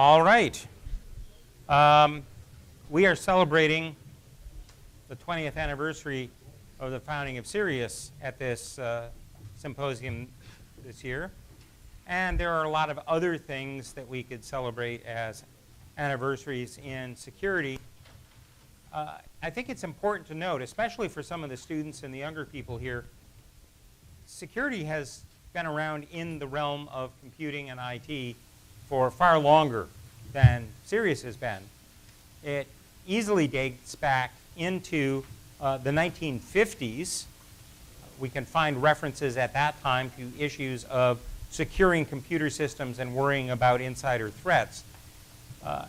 All right. We are celebrating the 20th anniversary of the founding of CERIAS at this symposium this year. And there are a lot of other things that we could celebrate as anniversaries in security. I think it's important to note, especially for some of the students and the younger people here, security has been around in the realm of computing and IT for far longer than CERIAS has been. It easily dates back into the 1950s. We can find references at that time to issues of securing computer systems and worrying about insider threats.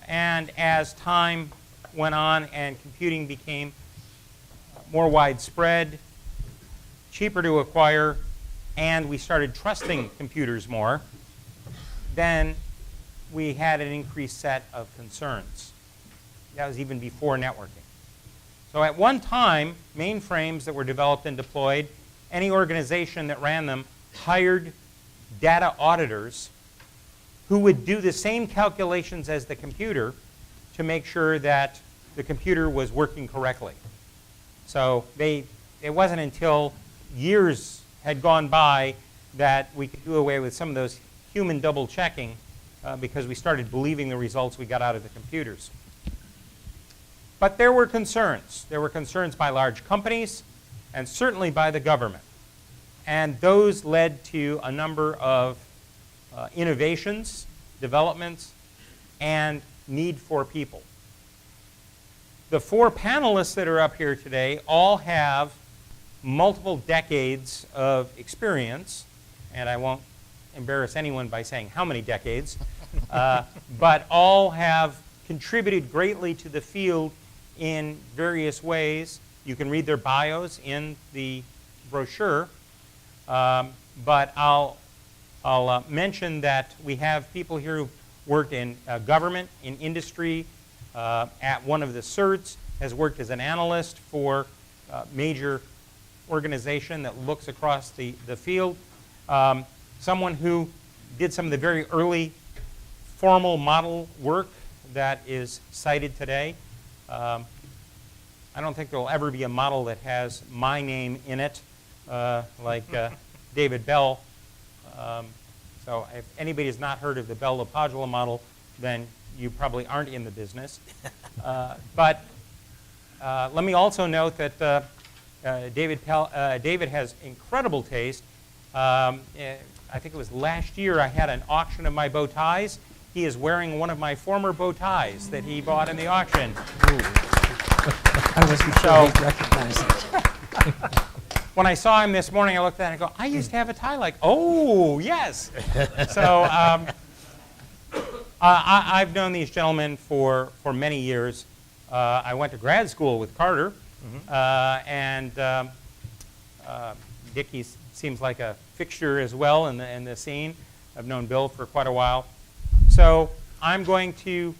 And as time went on and computing became more widespread, cheaper to acquire, and we started trusting computers more, then we had an increased set of concerns. That was even before networking. So at one time, mainframes that were developed and deployed, any organization that ran them hired data auditors who would do the same calculations as the computer to make sure that the computer was working correctly. So it wasn't until years had gone by that we could do away with some of those human double checking because we started believing the results we got out of the computers. But there were concerns. There were concerns by large companies and certainly by the government. And those led to a number of innovations, developments, and need for people. The four panelists that are up here today all have multiple decades of experience, and I won't embarrass anyone by saying how many decades, but all have contributed greatly to the field in various ways. You can read their bios in the brochure, but I'll mention that we have people here who worked in government, in industry, at one of the certs, has worked as an analyst for a major organization that looks across the field. Someone who did some of the very early formal model work that is cited today. I don't think there will ever be a model that has my name in it, like David Bell. So if anybody has not heard of the Bell-LaPadula model, then you probably aren't in the business. But let me also note that David has incredible taste. I think it was last year I had an auction of my bow ties. He is wearing one of my former bow ties that he bought in the auction. I wasn't sure he'd recognize it. When I saw him this morning, I looked at it and I go, I used to have a tie like, oh, yes. So I've known these gentlemen for many years. I went to grad school with Carter, and Dickie seems like a fixture as well in the scene. I've known Bill for quite a while. So I'm going to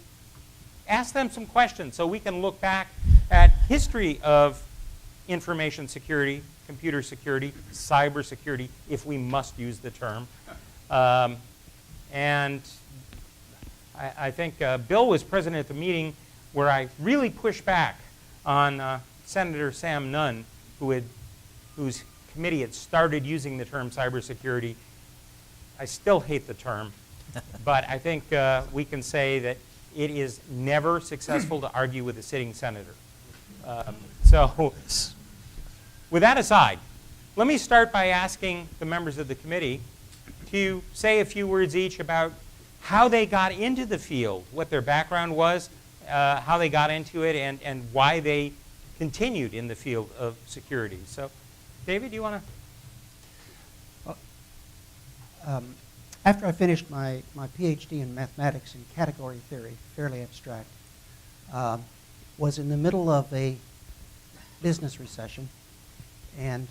ask them some questions so we can look back at history of information security, computer security, cybersecurity, if we must use the term. And I think Bill was present at the meeting where I really pushed back on Senator Sam Nunn, whose committee had started using the term cybersecurity. I still hate the term, but I think we can say that it is never successful to argue with a sitting senator. So with that aside, let me start by asking the members of the committee to say a few words each about how they got into the field, what their background was, how they got into it, and why they continued in the field of security. So, David, do you want to? After I finished my PhD in mathematics and category theory, fairly abstract, was in the middle of a business recession, and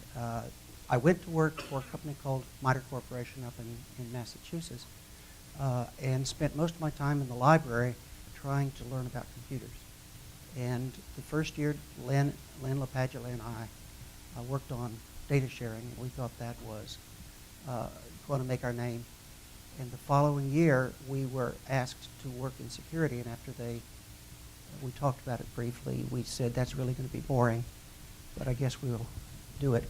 I went to work for a company called Moderator Corporation up in Massachusetts, and spent most of my time in the library trying to learn about computers. And the first year, Len LaPadula and I worked on data sharing, and we thought that was going to make our name. And the following year, we were asked to work in security, and after we talked about it briefly, we said that's really going to be boring, but I guess we'll do it.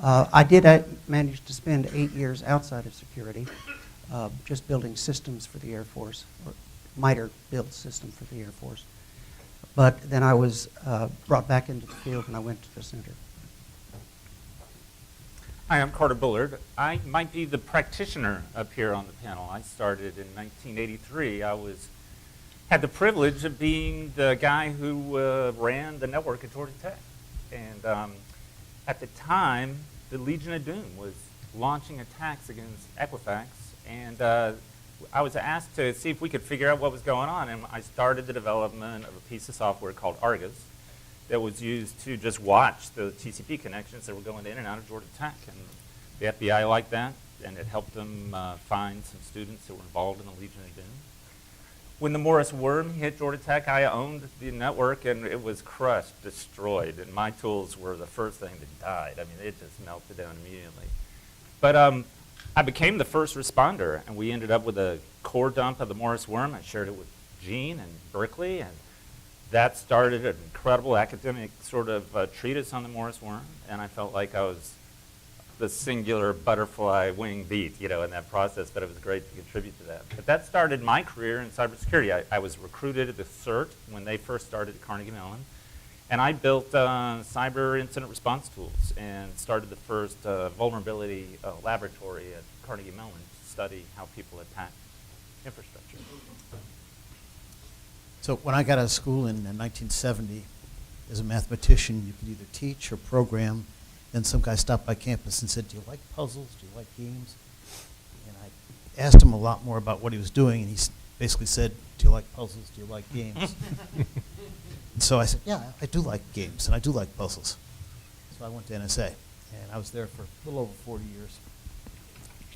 I did manage to spend 8 years outside of security, just building systems for the Air Force, or MITRE build system for the Air Force. But then I was brought back into the field, and I went to the center. Hi, I'm Carter Bullard. I might be the practitioner up here on the panel. I started in 1983. I had the privilege of being the guy who ran the network at Georgia Tech. And at the time, the Legion of Doom was launching attacks against Equifax. And I was asked to see if we could figure out what was going on. And I started the development of a piece of software called Argus that was used to just watch the TCP connections that were going in and out of Georgia Tech. And the FBI liked that, and it helped them find some students that were involved in the Legion of Doom. When the Morris worm hit Georgia Tech, I owned the network, and it was crushed, destroyed, and my tools were the first thing that died. I mean, it just melted down immediately. But I became the first responder, and we ended up with a core dump of the Morris worm. I shared it with Eugene and Berkeley, and that started an incredible academic sort of treatise on the Morris worm, and I felt like I was the singular butterfly wing beat, in that process, but it was great to contribute to that. But that started my career in cybersecurity. I was recruited at the CERT when they first started at Carnegie Mellon, and I built cyber incident response tools and started the first vulnerability laboratory at Carnegie Mellon to study how people attack infrastructure. So when I got out of school in 1970, as a mathematician, you could either teach or program. Then some guy stopped by campus and said, "Do you like puzzles? Do you like games?" And I asked him a lot more about what he was doing, and he basically said, "Do you like puzzles? Do you like games?" And so I said, "Yeah, I do like games, and I do like puzzles." So I went to NSA, and I was there for a little over 40 years.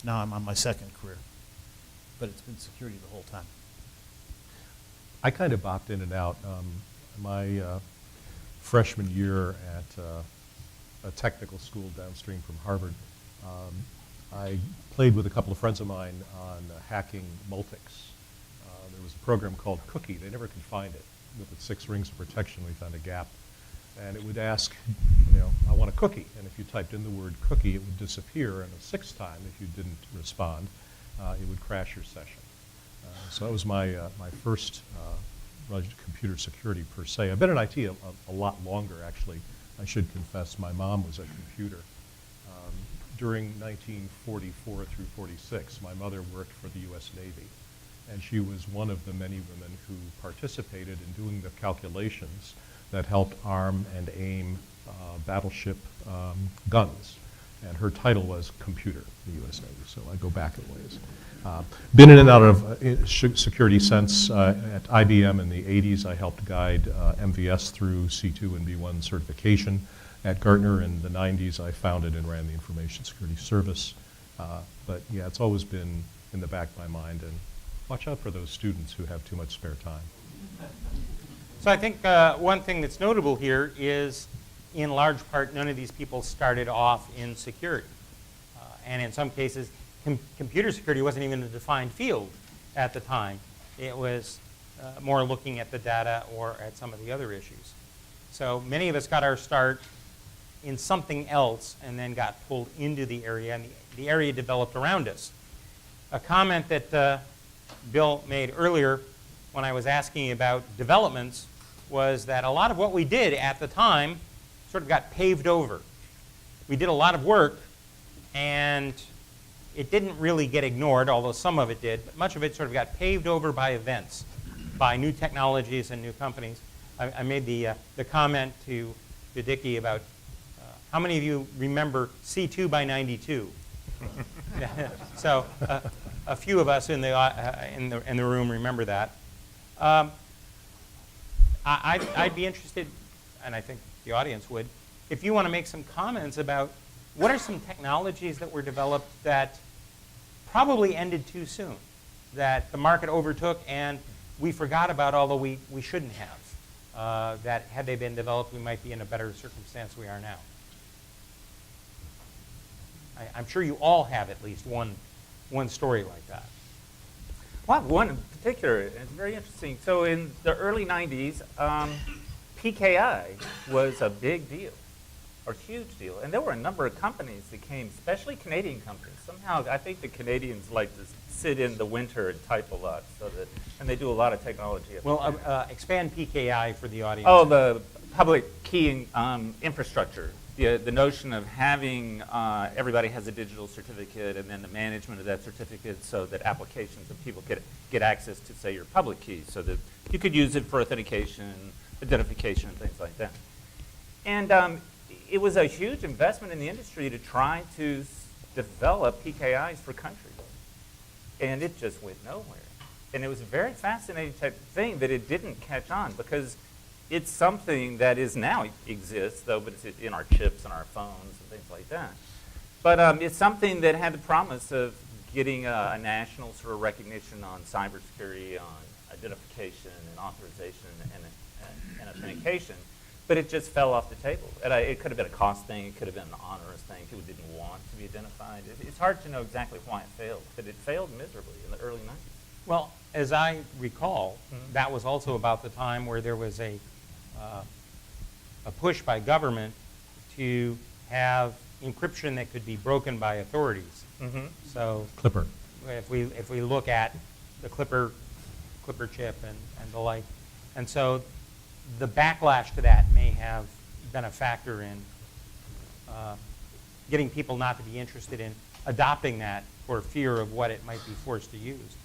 Now I'm on my second career, but it's been security the whole time. I kind of bopped in and out. My freshman year at a technical school downstream from Harvard, I played with a couple of friends of mine on hacking Multics. There was a program called Cookie. They never could find it. With its 6 rings of protection, we found a gap. And it would ask, I want a cookie. And if you typed in the word cookie, it would disappear. And the 6th time, if you didn't respond, it would crash your session. So that was my first run to computer security per se. I've been in IT a lot longer, actually. I should confess, my mom was a computer. During 1944 through 46, my mother worked for the U.S. Navy, and she was one of the many women who participated in doing the calculations that helped arm and aim battleship guns. And her title was computer, the U.S. Navy, so I go back a ways. Been in and out of security since at IBM in the 80s. I helped guide MVS through C2 and B1 certification. At Gartner in the 90s, I founded and ran the Information Security Service. But yeah, it's always been in the back of my mind, and watch out for those students who have too much spare time. So I think one thing that's notable here is, in large part, none of these people started off in security. And in some cases, computer security wasn't even a defined field at the time. It was more looking at the data or at some of the other issues. So many of us got our start in something else and then got pulled into the area, and the area developed around us. A comment that Bill made earlier when I was asking about developments was that a lot of what we did at the time sort of got paved over. We did a lot of work, and it didn't really get ignored, although some of it did, but much of it sort of got paved over by events, by new technologies and new companies. I made the comment to Dickie about how many of you remember C2 by 92? So a few of us in the room remember that. I'd be interested, and I think the audience would, if you want to make some comments about what are some technologies that were developed that probably ended too soon, that the market overtook and we forgot about, although we shouldn't have. That had they been developed, we might be in a better circumstance we are now. I'm sure you all have at least one story like that. Well, one in particular, and it's very interesting. So in the early 90s, PKI was a big deal, or huge deal. And there were a number of companies that came, especially Canadian companies. Somehow, I think the Canadians like to sit in the winter and type a lot, and they do a lot of technology. Well, expand PKI for the audience. Oh, the public key infrastructure. The notion of having everybody has a digital certificate, and then the management of that certificate so that applications and people get access to, say, your public key, so that you could use it for authentication, identification, and things like that. And it was a huge investment in the industry to try to develop PKIs for countries. And it just went nowhere. And it was a very fascinating type of thing that it didn't catch on, because it's something that is now exists, though, but it's in our chips and our phones and things like that. But it's something that had the promise of getting a national sort of recognition on cybersecurity, on identification and authorization and authentication. But it just fell off the table. And it could have been a cost thing. It could have been an onerous thing. People didn't want to be identified. It's hard to know exactly why it failed, but it failed miserably in the early 90s. Well, as I recall, that was also about the time where there was a push by government to have encryption that could be broken by authorities. So Clipper. if we look at the Clipper chip and the like, and so the backlash to that may have been a factor in getting people not to be interested in adopting that for fear of what it might be forced to use.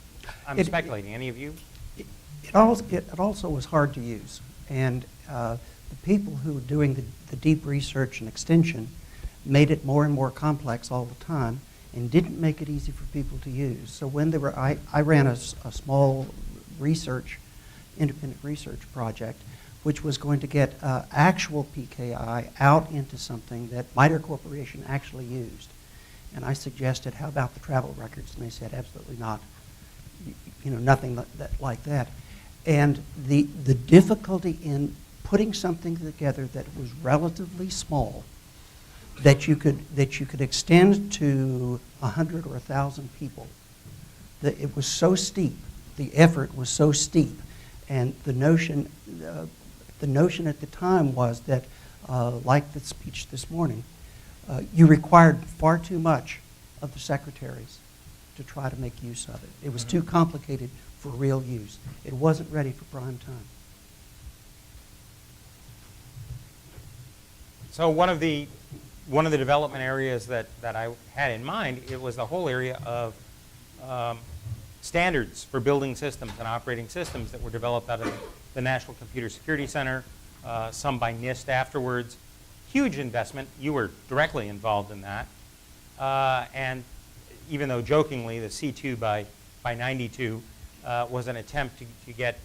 I'm speculating. Any of you? It also was hard to use. And the people who were doing the deep research and extension made it more and more complex all the time and didn't make it easy for people to use. So when they were, I ran a small independent research project, which was going to get actual PKI out into something that MITRE Corporation actually used. And I suggested, how about the travel records? And they said, absolutely not. Nothing like that. And the difficulty in putting something together that was relatively small, that you could extend to 100 or 1,000 people, that it was so steep, the effort was so steep, and the notion at the time was that, like the speech this morning, you required far too much of the secretaries to try to make use of it. It was too complicated for real use. It wasn't ready for prime time. So one of the development areas that I had in mind, it was the whole area of standards for building systems and operating systems that were developed out of the National Computer Security Center, some by NIST afterwards. Huge investment. You were directly involved in that. And even though jokingly the C2 by 92 was an attempt to get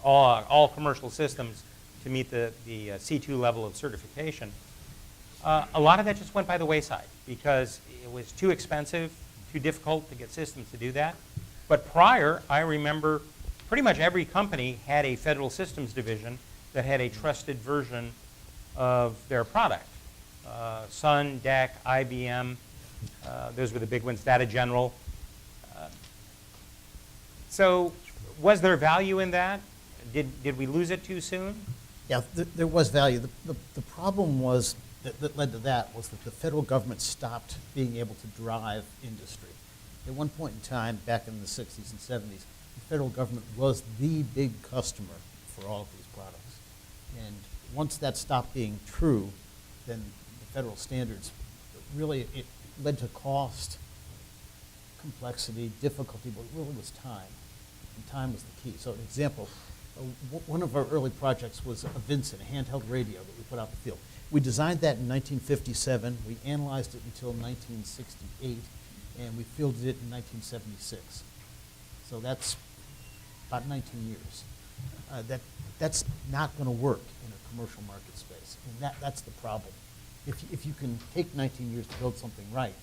all commercial systems to meet the C2 level of certification, a lot of that just went by the wayside because it was too expensive, too difficult to get systems to do that. But prior, I remember pretty much every company had a federal systems division that had a trusted version of their product. Sun, DEC, IBM, those were the big ones, Data General. So was there value in that? Did we lose it too soon? Yeah, there was value. The problem was that led to that was that the federal government stopped being able to drive industry. At one point in time, back in the 60s and 70s, the federal government was the big customer for all of these products. And once that stopped being true, then the federal standards really, it led to cost, complexity, difficulty, but it really was time. And time was the key. So an example, one of our early projects was a Vincent, a handheld radio that we put out in the field. We designed that in 1957. We analyzed it until 1968, and we fielded it in 1976. So that's about 19 years. That's not going to work in a commercial market space, and that's the problem. If you can take 19 years to build something right,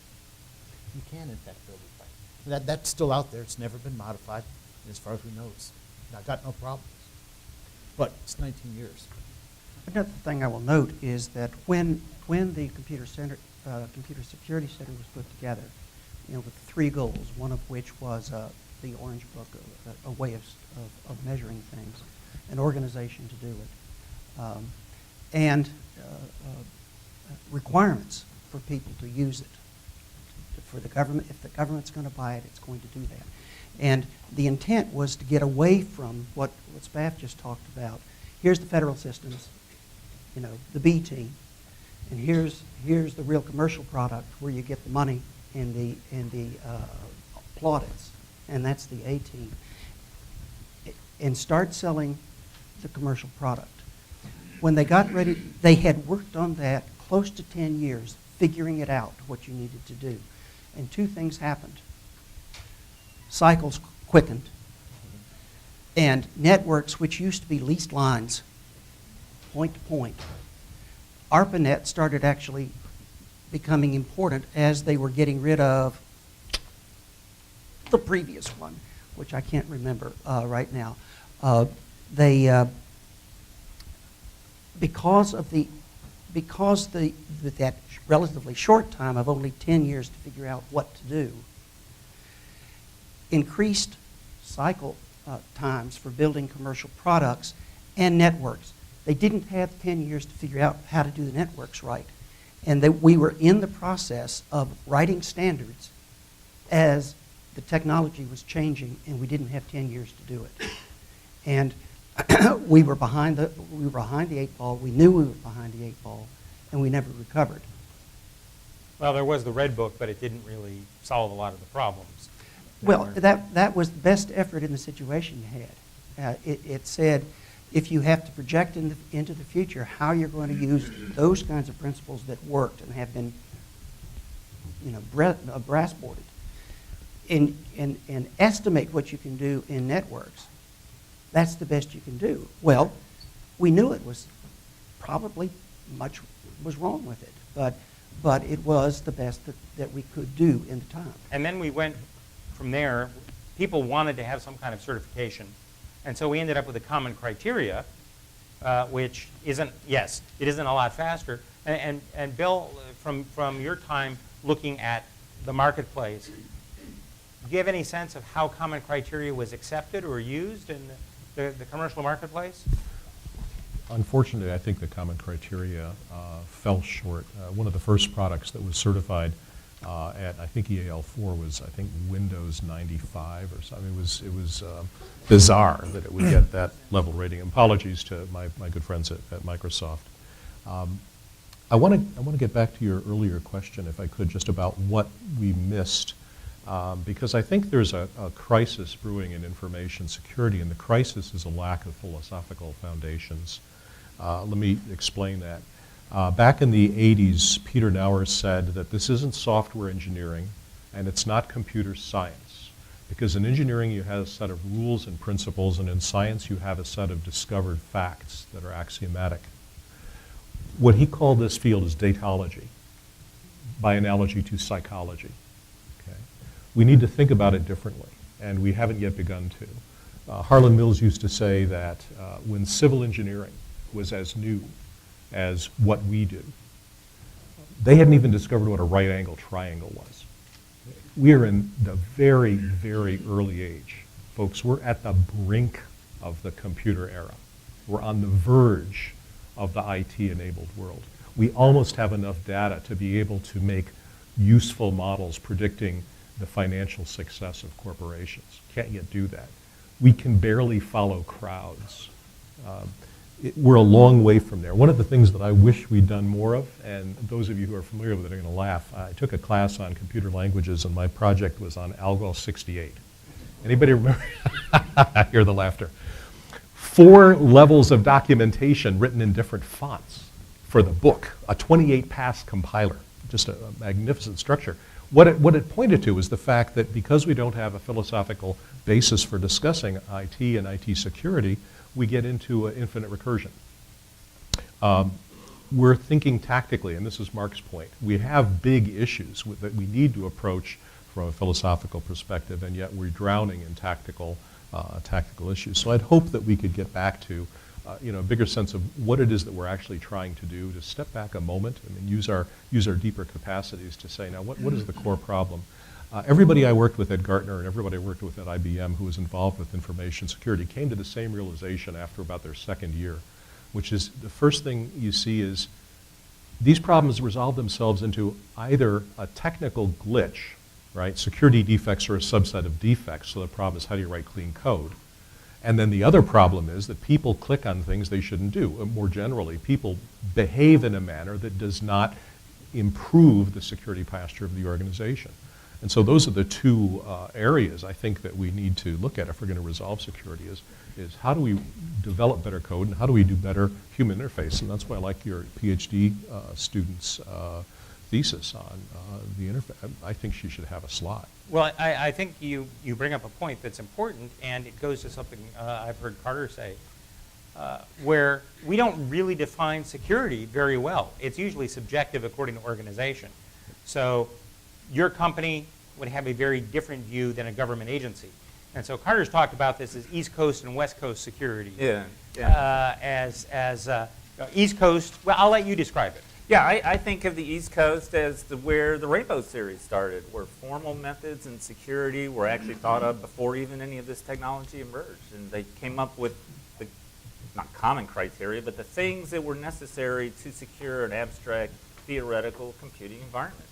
you can in fact build it right. That's still out there. It's never been modified. And as far as we know, it's got no problems. But it's 19 years. Another thing I will note is that when the Computer Security Center was put together, with 3 goals, one of which was the Orange Book, a way of measuring things, an organization to do it, and requirements for people to use it. For the government, if the government's going to buy it, it's going to do that. And the intent was to get away from what Spaff just talked about. Here's the federal systems, you know, the B team, and here's the real commercial product where you get the money and the plaudits, and that's the A team. And start selling the commercial product. When they got ready, they had worked on that close to 10 years, figuring it out, what you needed to do. And two things happened. Cycles quickened, and networks, which used to be leased lines, point to point, ARPANET started actually becoming important as they were getting rid of the previous one, which I can't remember right now. Because that relatively short time of only 10 years to figure out what to do, increased cycle times for building commercial products and networks. They didn't have 10 years to figure out how to do the networks right. And that we were in the process of writing standards as the technology was changing, and we didn't have 10 years to do it. And we were behind the 8 ball. We knew we were behind the 8 ball, and we never recovered. Well, there was the Red Book, but it didn't really solve a lot of the problems. Well, that was the best effort in the situation you had. It said, if you have to project into the future how you're going to use those kinds of principles that worked and have been, you know, brass-boarded, and estimate what you can do in networks, that's the best you can do. Well, we knew it was probably much was wrong with it, but it was the best that we could do in the time. And then we went from there. People wanted to have some kind of certification, and so we ended up with a common criteria, which isn't, yes, it isn't a lot faster. And Bill, from your time looking at the marketplace, do you have any sense of how common criteria was accepted or used in the commercial marketplace? Unfortunately, I think the common criteria fell short. One of the first products that was certified at, I think, EAL4 was, I think, Windows 95 or something. It was bizarre that it would get that level rating. Apologies to my good friends at Microsoft. I want to get back to your earlier question, if I could, just about what we missed. Because I think there's a crisis brewing in information security, and the crisis is a lack of philosophical foundations. Let me explain that. Back in the 80s, Peter Nauer said that this isn't software engineering, and it's not computer science. Because in engineering, you have a set of rules and principles, and in science, you have a set of discovered facts that are axiomatic. What he called this field is datology, by analogy to psychology. We need to think about it differently, and we haven't yet begun to. Harlan Mills used to say that when civil engineering was as new as what we do, they hadn't even discovered what a right-angle triangle was. We are in the very, very early age. Folks, we're at the brink of the computer era. We're on the verge of the IT-enabled world. We almost have enough data to be able to make useful models predicting the financial success of corporations. Can't yet do that. We can barely follow crowds. We're a long way from there. One of the things that I wish we'd done more of, and those of you who are familiar with it are going to laugh, I took a class on computer languages, and my project was on Algol 68. Anybody remember? I hear the laughter. 4 levels of documentation written in different fonts for the book, a 28-pass compiler, just a magnificent structure. What it pointed to was the fact that because we don't have a philosophical basis for discussing IT and IT security, we get into infinite recursion. We're thinking tactically, and this is Mark's point. We have big issues that we need to approach from a philosophical perspective, and yet we're drowning in tactical issues. So I'd hope that we could get back to a bigger sense of what it is that we're actually trying to do, to step back a moment and use our deeper capacities to say, now what is the core problem? Everybody I worked with at Gartner and everybody I worked with at IBM who was involved with information security came to the same realization after about their second year, which is the first thing you see is these problems resolve themselves into either a technical glitch, right? Security defects are a subset of defects, so the problem is how do you write clean code? And then the other problem is that people click on things they shouldn't do. More generally, people behave in a manner that does not improve the security posture of the organization. And so those are the two areas I think that we need to look at if we're going to resolve security is how do we develop better code and how do we do better human interface? And that's why I like your PhD student's thesis on the interface. I think she should have a slot. Well, I think you bring up a point that's important, and it goes to something I've heard Carter say, where we don't really define security very well. It's usually subjective according to organization. So your company would have a very different view than a government agency. And so Carter's talked about this as East Coast and West Coast security. Yeah. As East Coast, well, I'll let you describe it. Yeah, I think of the East Coast as where the Rainbow series started, where formal methods and security were actually thought of before even any of this technology emerged. And they came up with the, not common criteria, but the things that were necessary to secure an abstract theoretical computing environment.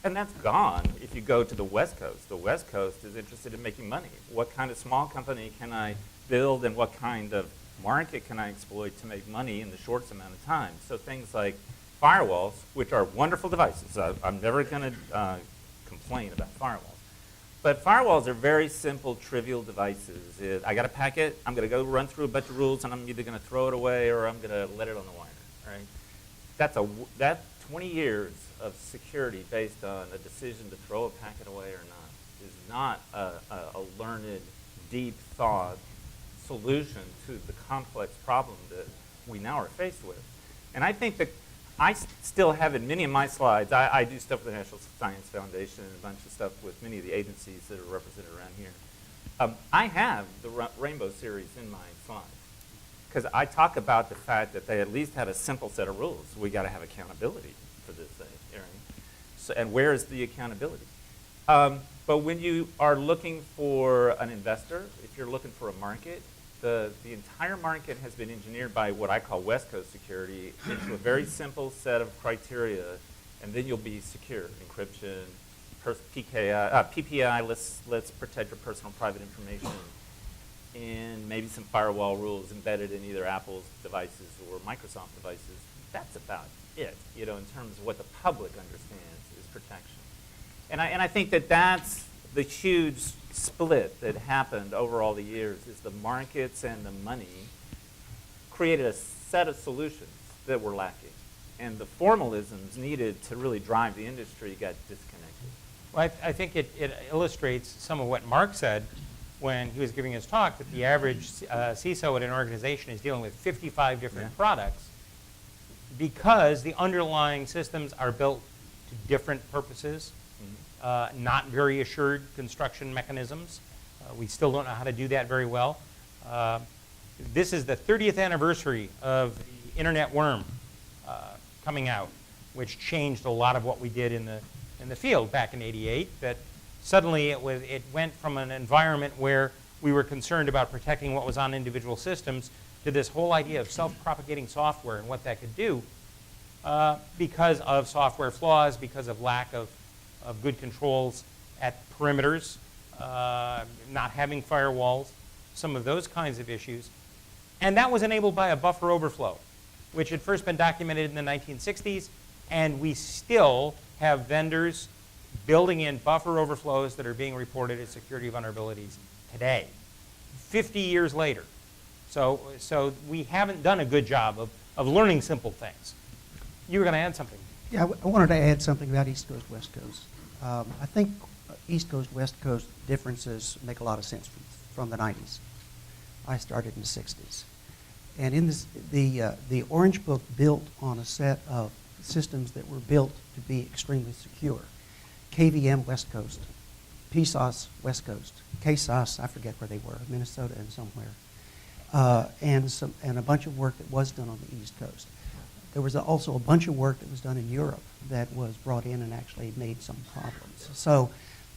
And that's gone if you go to the West Coast. The West Coast is interested in making money. What kind of small company can I build and what kind of market can I exploit to make money in the shortest amount of time? So things like firewalls, which are wonderful devices. I'm never going to complain about firewalls. But firewalls are very simple, trivial devices. I got a packet, I'm going to go run through a bunch of rules, and I'm either going to throw it away or I'm going to let it on the wire. Right? That's 20 years of security based on a decision to throw a packet away or not is not a learned, deep thought solution to the complex problem that we now are faced with. And I think that I still have in many of my slides, I do stuff with the National Science Foundation and a bunch of stuff with many of the agencies that are represented around here. I have the Rainbow series in my slides because I talk about the fact that they at least had a simple set of rules. We got to have accountability for this thing, right? So, and where is the accountability? But when you are looking for an investor, if you're looking for a market, the entire market has been engineered by what I call West Coast security into a very simple set of criteria, and then you'll be secure. Encryption, PPI, let's protect your personal private information, and maybe some firewall rules embedded in either Apple's devices or Microsoft devices. That's about it, in terms of what the public understands is protection. And I think that that's the huge split that happened over all the years is the markets and the money created a set of solutions that were lacking. And the formalisms needed to really drive the industry got disconnected. Well, I think it illustrates some of what Mark said when he was giving his talk, that the average CISO at an organization is dealing with 55 different products because the underlying systems are built to different purposes. Not very assured construction mechanisms. We still don't know how to do that very well. This is the 30th anniversary of the internet worm coming out, which changed a lot of what we did in the field back in '88. That suddenly it went from an environment where we were concerned about protecting what was on individual systems to this whole idea of self-propagating software and what that could do because of software flaws, because of lack of good controls at perimeters, not having firewalls, some of those kinds of issues. And that was enabled by a buffer overflow, which had first been documented in the 1960s, and we still have vendors building in buffer overflows that are being reported as security vulnerabilities today, 50 years later. So we haven't done a good job of learning simple things. You were going to add something. Yeah, I wanted to add something about East Coast, West Coast. I think East Coast, West Coast differences make a lot of sense from the 90s. I started in the 60s. And in this, the Orange Book built on a set of systems that were built to be extremely secure. KVM, West Coast. PSOS, West Coast. KSOS, I forget where they were, Minnesota and somewhere. And a bunch of work that was done on the East Coast. there was also a bunch of work that was done in Europe that was brought in and actually made some problems. So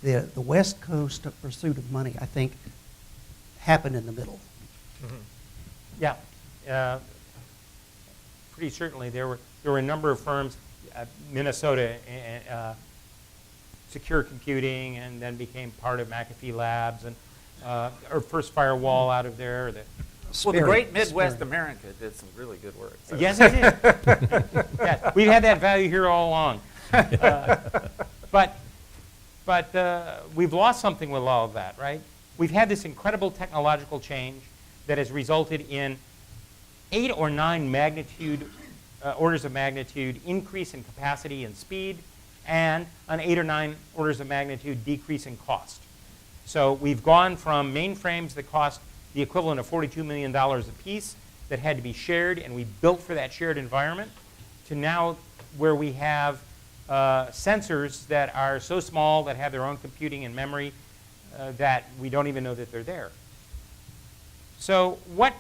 the West Coast pursuit of money, I think, happened in the middle. Yeah, pretty certainly there were a number of firms, Minnesota, Secure Computing, and then became part of McAfee Labs, and our first firewall out of there. Well, the great Midwest America did some really good work. So. Yes, it did. Yeah, we've had that value here all along. But we've lost something with all of that, right? We've had this incredible technological change that has resulted in 8 or 9 orders of magnitude increase in capacity and speed, and an 8 or 9 orders of magnitude decrease in cost. So we've gone from mainframes that cost the equivalent of $42 million a piece that had to be shared, and we built for that shared environment, to now where we have sensors that are so small that have their own computing and memory that we don't even know that they're there. So what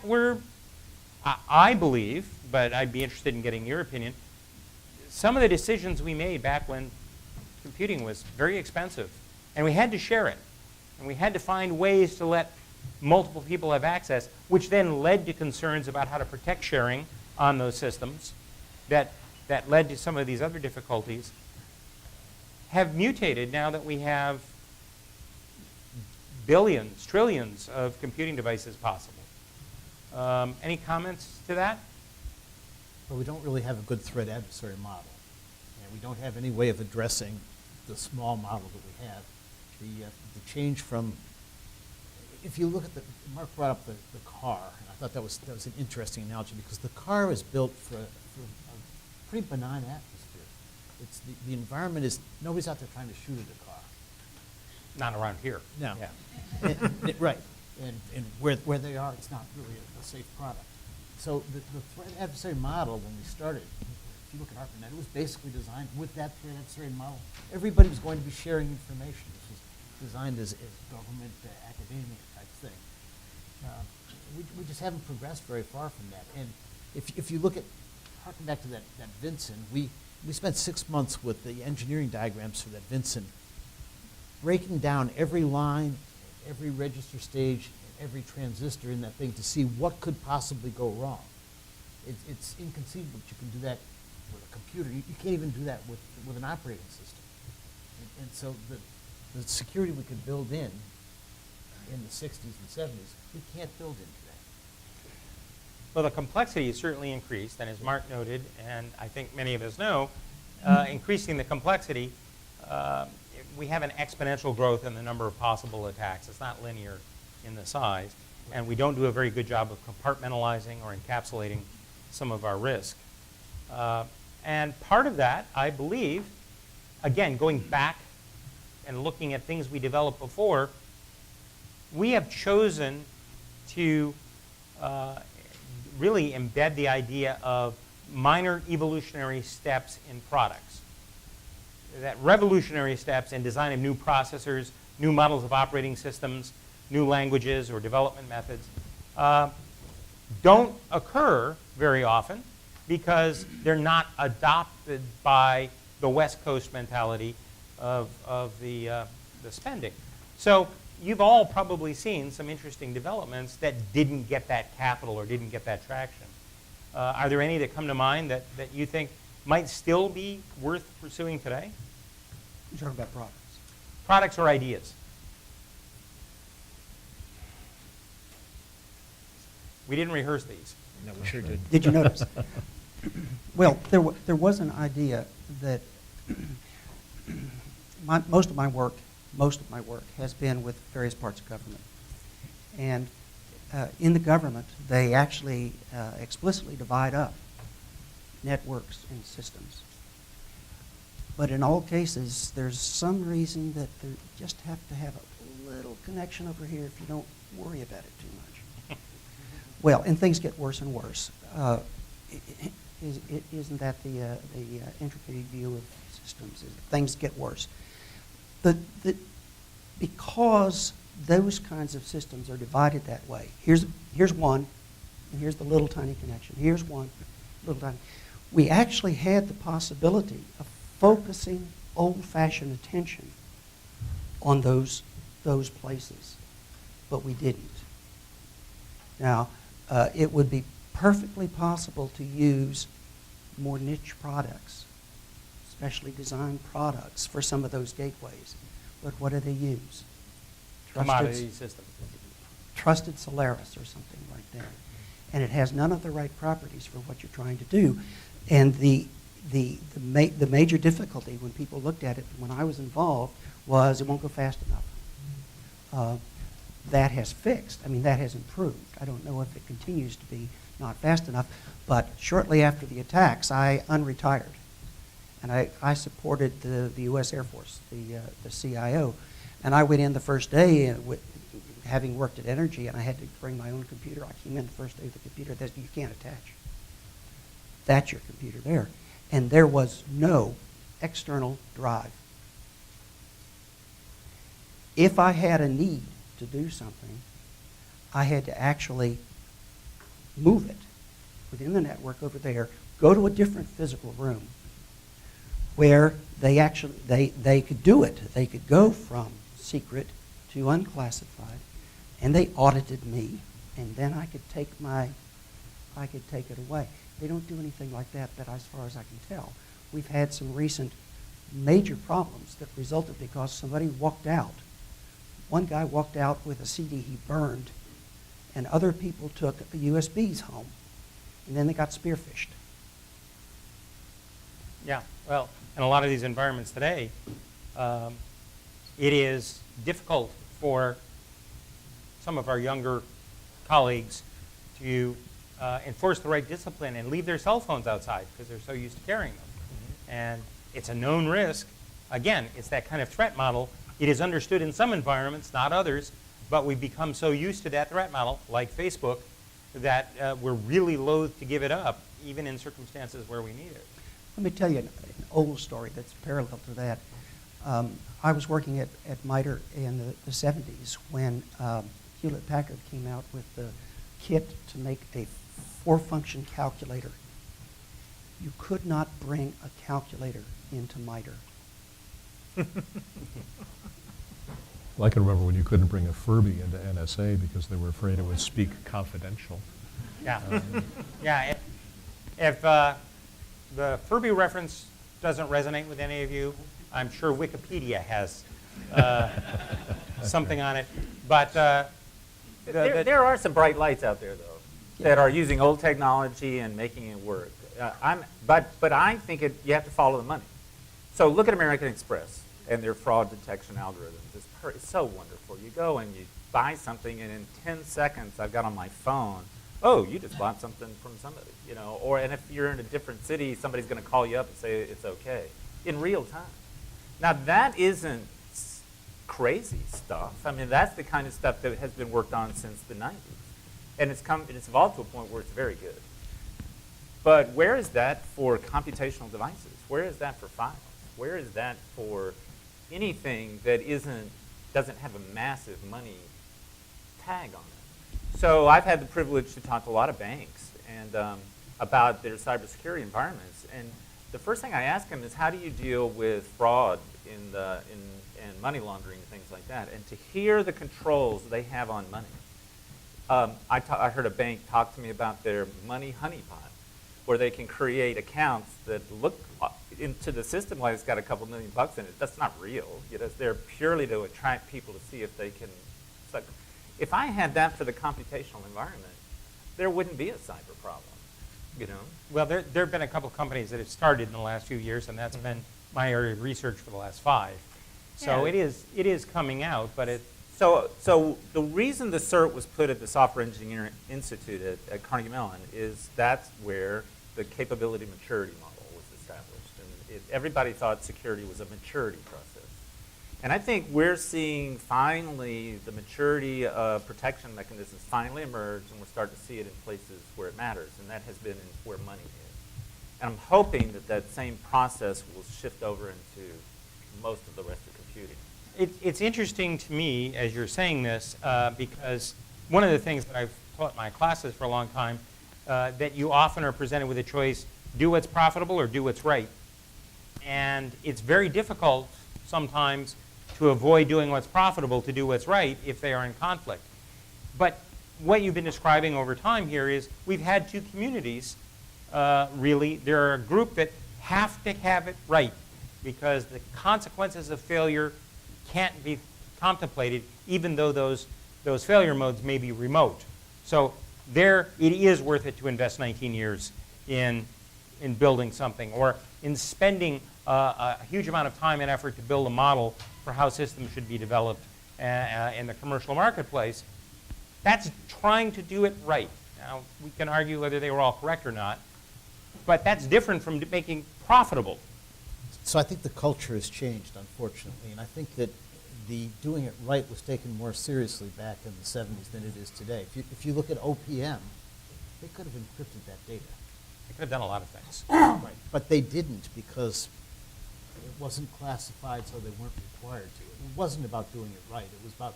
I believe, but I'd be interested in getting your opinion, some of the decisions we made back when computing was very expensive, and we had to share it, and we had to find ways to let multiple people have access, which then led to concerns about how to protect sharing on those systems that led to some of these other difficulties, have mutated now that we have billions, trillions of computing devices possible. Any comments to that? Well, we don't really have a good threat adversary model. And we don't have any way of addressing the small model that we have. The change from, if you look at Mark brought up the car, and I thought that was an interesting analogy, because the car is built for a pretty benign atmosphere. It's the environment is, nobody's out there trying to shoot at a car. Not around here. No. Yeah. Right. And where they are, it's not really a safe product. So the threat adversary model, when we started, if you look at ARPANET, it was basically designed with that threat adversary model. Everybody was going to be sharing information. This was designed as government, academia type thing. We just haven't progressed very far from that. And if you look at, harken back to that Vincent, we spent 6 months with the engineering diagrams for that Vincent, breaking down every line, every register stage, every transistor in that thing to see what could possibly go wrong. It's inconceivable that you can do that with a computer. You can't even do that with an operating system. And so the security we could build in the 60s and 70s, we can't build into that. Well, the complexity has certainly increased, and as Mark noted, and I think many of us know, increasing the complexity, we have an exponential growth in the number of possible attacks. It's not linear in the size, and we don't do a very good job of compartmentalizing or encapsulating some of our risk. And part of that, I believe, again, going back and looking at things we developed before, we have chosen to really embed the idea of minor evolutionary steps in products. That revolutionary steps in design of new processors, new models of operating systems, new languages or development methods don't occur very often because they're not adopted by the West Coast mentality of the spending. So you've all probably seen some interesting developments that didn't get that capital or didn't get that traction. Are there any that come to mind that you think might still be worth pursuing today? You're talking about products. Products or ideas? We didn't rehearse these. No, we sure did. Did you notice? Well, there was an idea that most of my work has been with various parts of government. And in the government, they actually explicitly divide up networks and systems. But in all cases, there's some reason that they just have to have a little connection over here if you don't worry about it too much. Well, and things get worse and worse. Isn't that the entropy view of systems? Things get worse. Because those kinds of systems are divided that way. Here's one, and here's the little tiny connection. Here's one, little tiny. we actually had the possibility of focusing old-fashioned attention on those places, but we didn't. Now, it would be perfectly possible to use more niche products, specially designed products for some of those gateways. But what do they use? Commodity system. Trusted Solaris or something like that. And it has none of the right properties for what you're trying to do. And the major difficulty when people looked at it when I was involved was it won't go fast enough. That has fixed. I mean, that has improved. I don't know if it continues to be not fast enough, but shortly after the attacks, I unretired. And I supported the U.S. Air Force, the CIO. And I went in the first day having worked at Energy, and I had to bring my own computer. I came in the first day with the computer that you can't attach. That's your computer there. And there was no external drive. If I had a need to do something, I had to actually move it within the network over there, go to a different physical room where they could do it. They could go from secret to unclassified, and they audited me, and then I could take it away. They don't do anything like that as far as I can tell. We've had some recent major problems that resulted because somebody walked out. One guy walked out with a CD he burned, and other people took USBs home, and then they got spearphished. Yeah, well, in a lot of these environments today, it is difficult for some of our younger colleagues to enforce the right discipline and leave their cell phones outside because they're so used to carrying them. Mm-hmm. And it's a known risk. Again, it's that kind of threat model. It is understood in some environments, not others, but we've become so used to that threat model, like Facebook, that we're really loath to give it up, even in circumstances where we need it. Let me tell you an old story that's parallel to that. I was working at MITRE in the 70s when Hewlett-Packard came out with the kit to make a 4-function calculator. You could not bring a calculator into MITRE. Well, I can remember when you couldn't bring a Furby into NSA because they were afraid it would speak confidential. Yeah. Yeah. If the Furby reference doesn't resonate with any of you, I'm sure Wikipedia has something on it. But there are some bright lights out there, though, that are using old technology and making it work. But I think you have to follow the money. So look at American Express and their fraud detection algorithms. It's so wonderful. You go and you buy something, and in 10 seconds, I've got on my phone, oh, you just bought something from somebody, you know. And if you're in a different city, somebody's going to call you up and say it's okay in real time. Now, that isn't crazy stuff. I mean, that's the kind of stuff that has been worked on since the 90s. And it's evolved to a point where it's very good. But where is that for computational devices? Where is that for files? Where is that for anything that doesn't have a massive money tag on it? So I've had the privilege to talk to a lot of banks and about their cybersecurity environments. And the first thing I ask them is, how do you deal with fraud and money laundering and things like that? And to hear the controls they have on money. I heard a bank talk to me about their money honeypot, where they can create accounts that look into the system like it's got a couple $1 million in it. That's not real. You know, they're purely to attract people to see if they can. It's like, if I had that for the computational environment, there wouldn't be a cyber problem. You know. Well, there have been a couple of companies that have started in the last few years, and that's been my area of research for the last 5. So it is coming out, but it. So the reason the CERT was put at the Software Engineering Institute at Carnegie Mellon is that's where the capability maturity model was established. And everybody thought security was a maturity process. And I think we're seeing finally the maturity of protection mechanisms finally emerge, and we're starting to see it in places where it matters, and that has been where money is. And I'm hoping that same process will shift over into most of the rest of computing. It's interesting to me, as you're saying this, because one of the things that I've taught my classes for a long time, that you often are presented with a choice, do what's profitable or do what's right. And it's very difficult sometimes to avoid doing what's profitable to do what's right if they are in conflict. But what you've been describing over time here is we've had two communities, really. There are a group that have to have it right because the consequences of failure can't be contemplated, even though those failure modes may be remote. So there, it is worth it to invest 19 years in building something, or in spending a huge amount of time and effort to build a model for how systems should be developed in the commercial marketplace. That's trying to do it right. Now, we can argue whether they were all correct or not, but that's different from making profitable. So I think the culture has changed, unfortunately, and I think that the doing it right was taken more seriously back in the 70s than it is today. If you look at OPM, they could have encrypted that data. They could have done a lot of things. Right. But they didn't because it wasn't classified, so they weren't required to. It wasn't about doing it right. It was about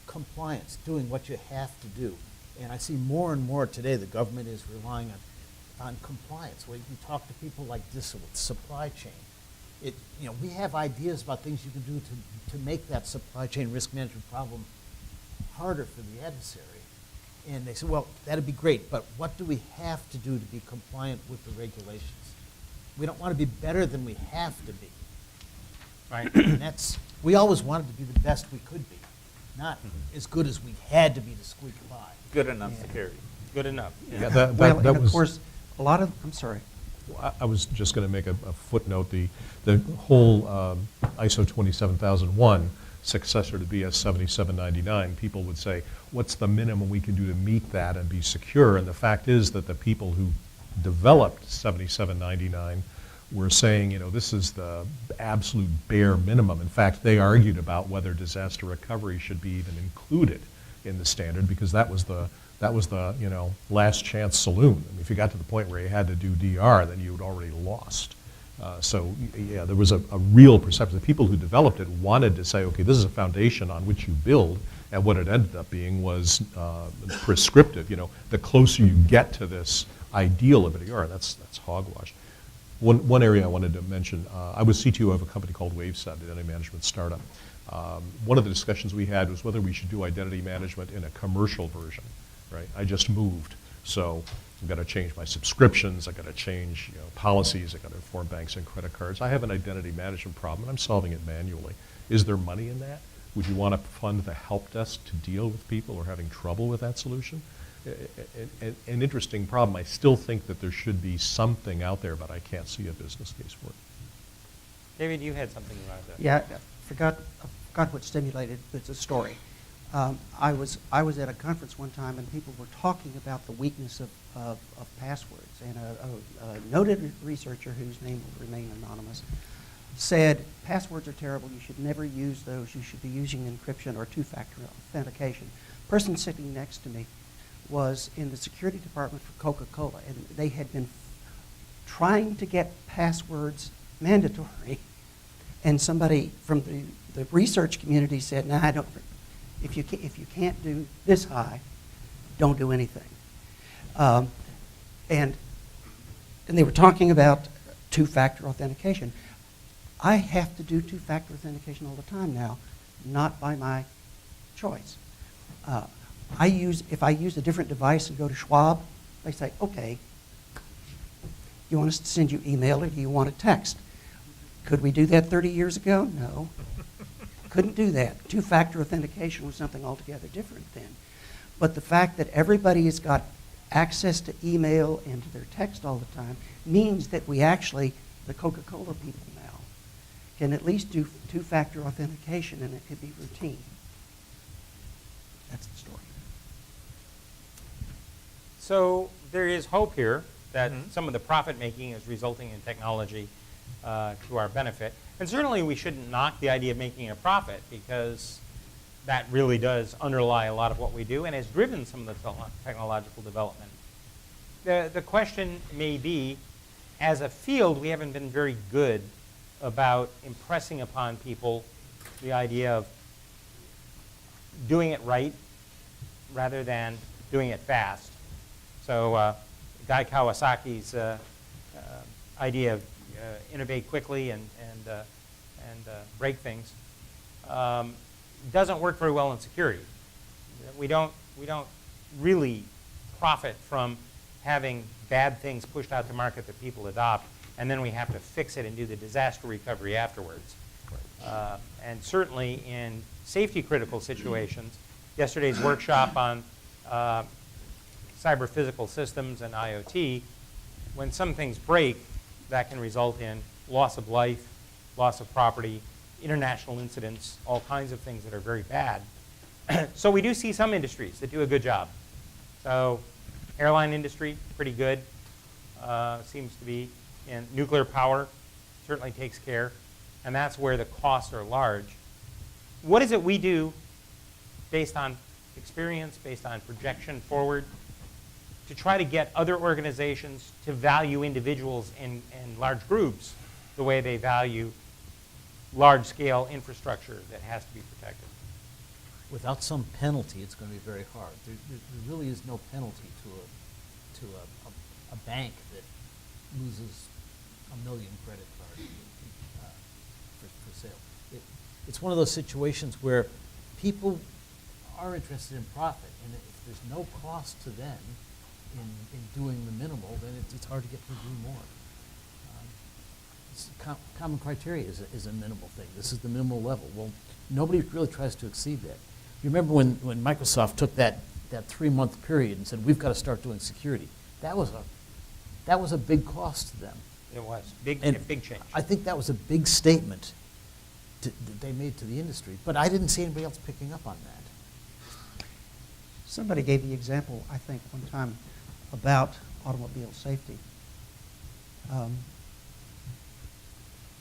compliance, doing what you have to do. And I see more and more today the government is relying on compliance. Where you can talk to people like this with supply chain. We have ideas about things you can do to make that supply chain risk management problem harder for the adversary. And they say, well, that'd be great, but what do we have to do to be compliant with the regulations? We don't want to be better than we have to be. Right. And we always wanted to be the best we could be, not as good as we had to be to squeak by. Good enough security. Good enough. Yeah, Well, that and of was, course, a lot of, I'm sorry. I was just going to make a footnote. The whole ISO 27001 successor to BS 7799, people would say, what's the minimum we can do to meet that and be secure? And the fact is that the people who developed 7799 were saying, this is the absolute bare minimum. In fact, they argued about whether disaster recovery should be even included in the standard because that was the last chance saloon. I mean, if you got to the point where you had to do DR, then you had already lost. So yeah, there was a real perception. The people who developed it wanted to say, okay, this is a foundation on which you build, and what it ended up being was prescriptive. The closer you get to this ideal of a DR, that's hogwash. One area I wanted to mention, I was CTO of a company called WaveSet, an identity management startup. One of the discussions we had was whether we should do identity management in a commercial version. Right? I just moved, so I've got to change my subscriptions. I've got to change policies. I've got to inform banks and credit cards. I have an identity management problem, and I'm solving it manually. Is there money in that? Would you want to fund the help desk to deal with people who are having trouble with that solution? An interesting problem. I still think that there should be something out there, but I can't see a business case for it. David, you had something you wanted to. Yeah, I forgot what stimulated. It's a story. I was at a conference one time, and people were talking about the weakness of passwords. And a noted researcher, whose name will remain anonymous, said passwords are terrible. You should never use those. You should be using encryption or two-factor authentication. The person sitting next to me was in the security department for Coca-Cola, and they had been trying to get passwords mandatory. And somebody from the research community said, "No, I don't. If you can't do this high, don't do anything." And they were talking about two-factor authentication. I have to do two-factor authentication all the time now, not by my choice. If I use a different device and go to Schwab, they say, "Okay, you want us to send you email or do you want a text?" Could we do that 30 years ago? No. Couldn't do that. Two-factor authentication was something altogether different then. But the fact that everybody has got access to email and to their text all the time means that we actually, the Coca-Cola people now, can at least do two-factor authentication, and it could be routine. That's the story. So there is hope here that some of the profit making is resulting in technology to our benefit. And certainly we shouldn't knock the idea of making a profit, because that really does underlie a lot of what we do and has driven some of the technological development. The question may be, as a field, we haven't been very good about impressing upon people the idea of doing it right rather than doing it fast. So Guy Kawasaki's idea of innovate quickly and break things, doesn't work very well in security. We don't really profit from having bad things pushed out to market that people adopt, and then we have to fix it and do the disaster recovery afterwards. And certainly in safety critical situations, yesterday's workshop on cyber physical systems and IoT, when some things break, that can result in loss of life, loss of property, international incidents, all kinds of things that are very bad. So we do see some industries that do a good job. So airline industry, pretty good, seems to be. And nuclear power certainly takes care. And that's where the costs are large. What is it we do based on experience, based on projection forward, to try to get other organizations to value individuals and large groups the way they value large-scale infrastructure that has to be protected? Without some penalty, it's going to be very hard. There really is no penalty to a bank that loses 1 million credit cards for sale. It's one of those situations where people are interested in profit, and if there's no cost to them in doing the minimal, then it's hard to get them to do more. Common criteria is a minimal thing. This is the minimal level. Well, nobody really tries to exceed that. You remember when Microsoft took that 3-month period and said, we've got to start doing security. That was a big cost to them. It was a big change. I think that was a big statement that they made to the industry, but I didn't see anybody else picking up on that. Somebody gave the example, I think, one time about automobile safety.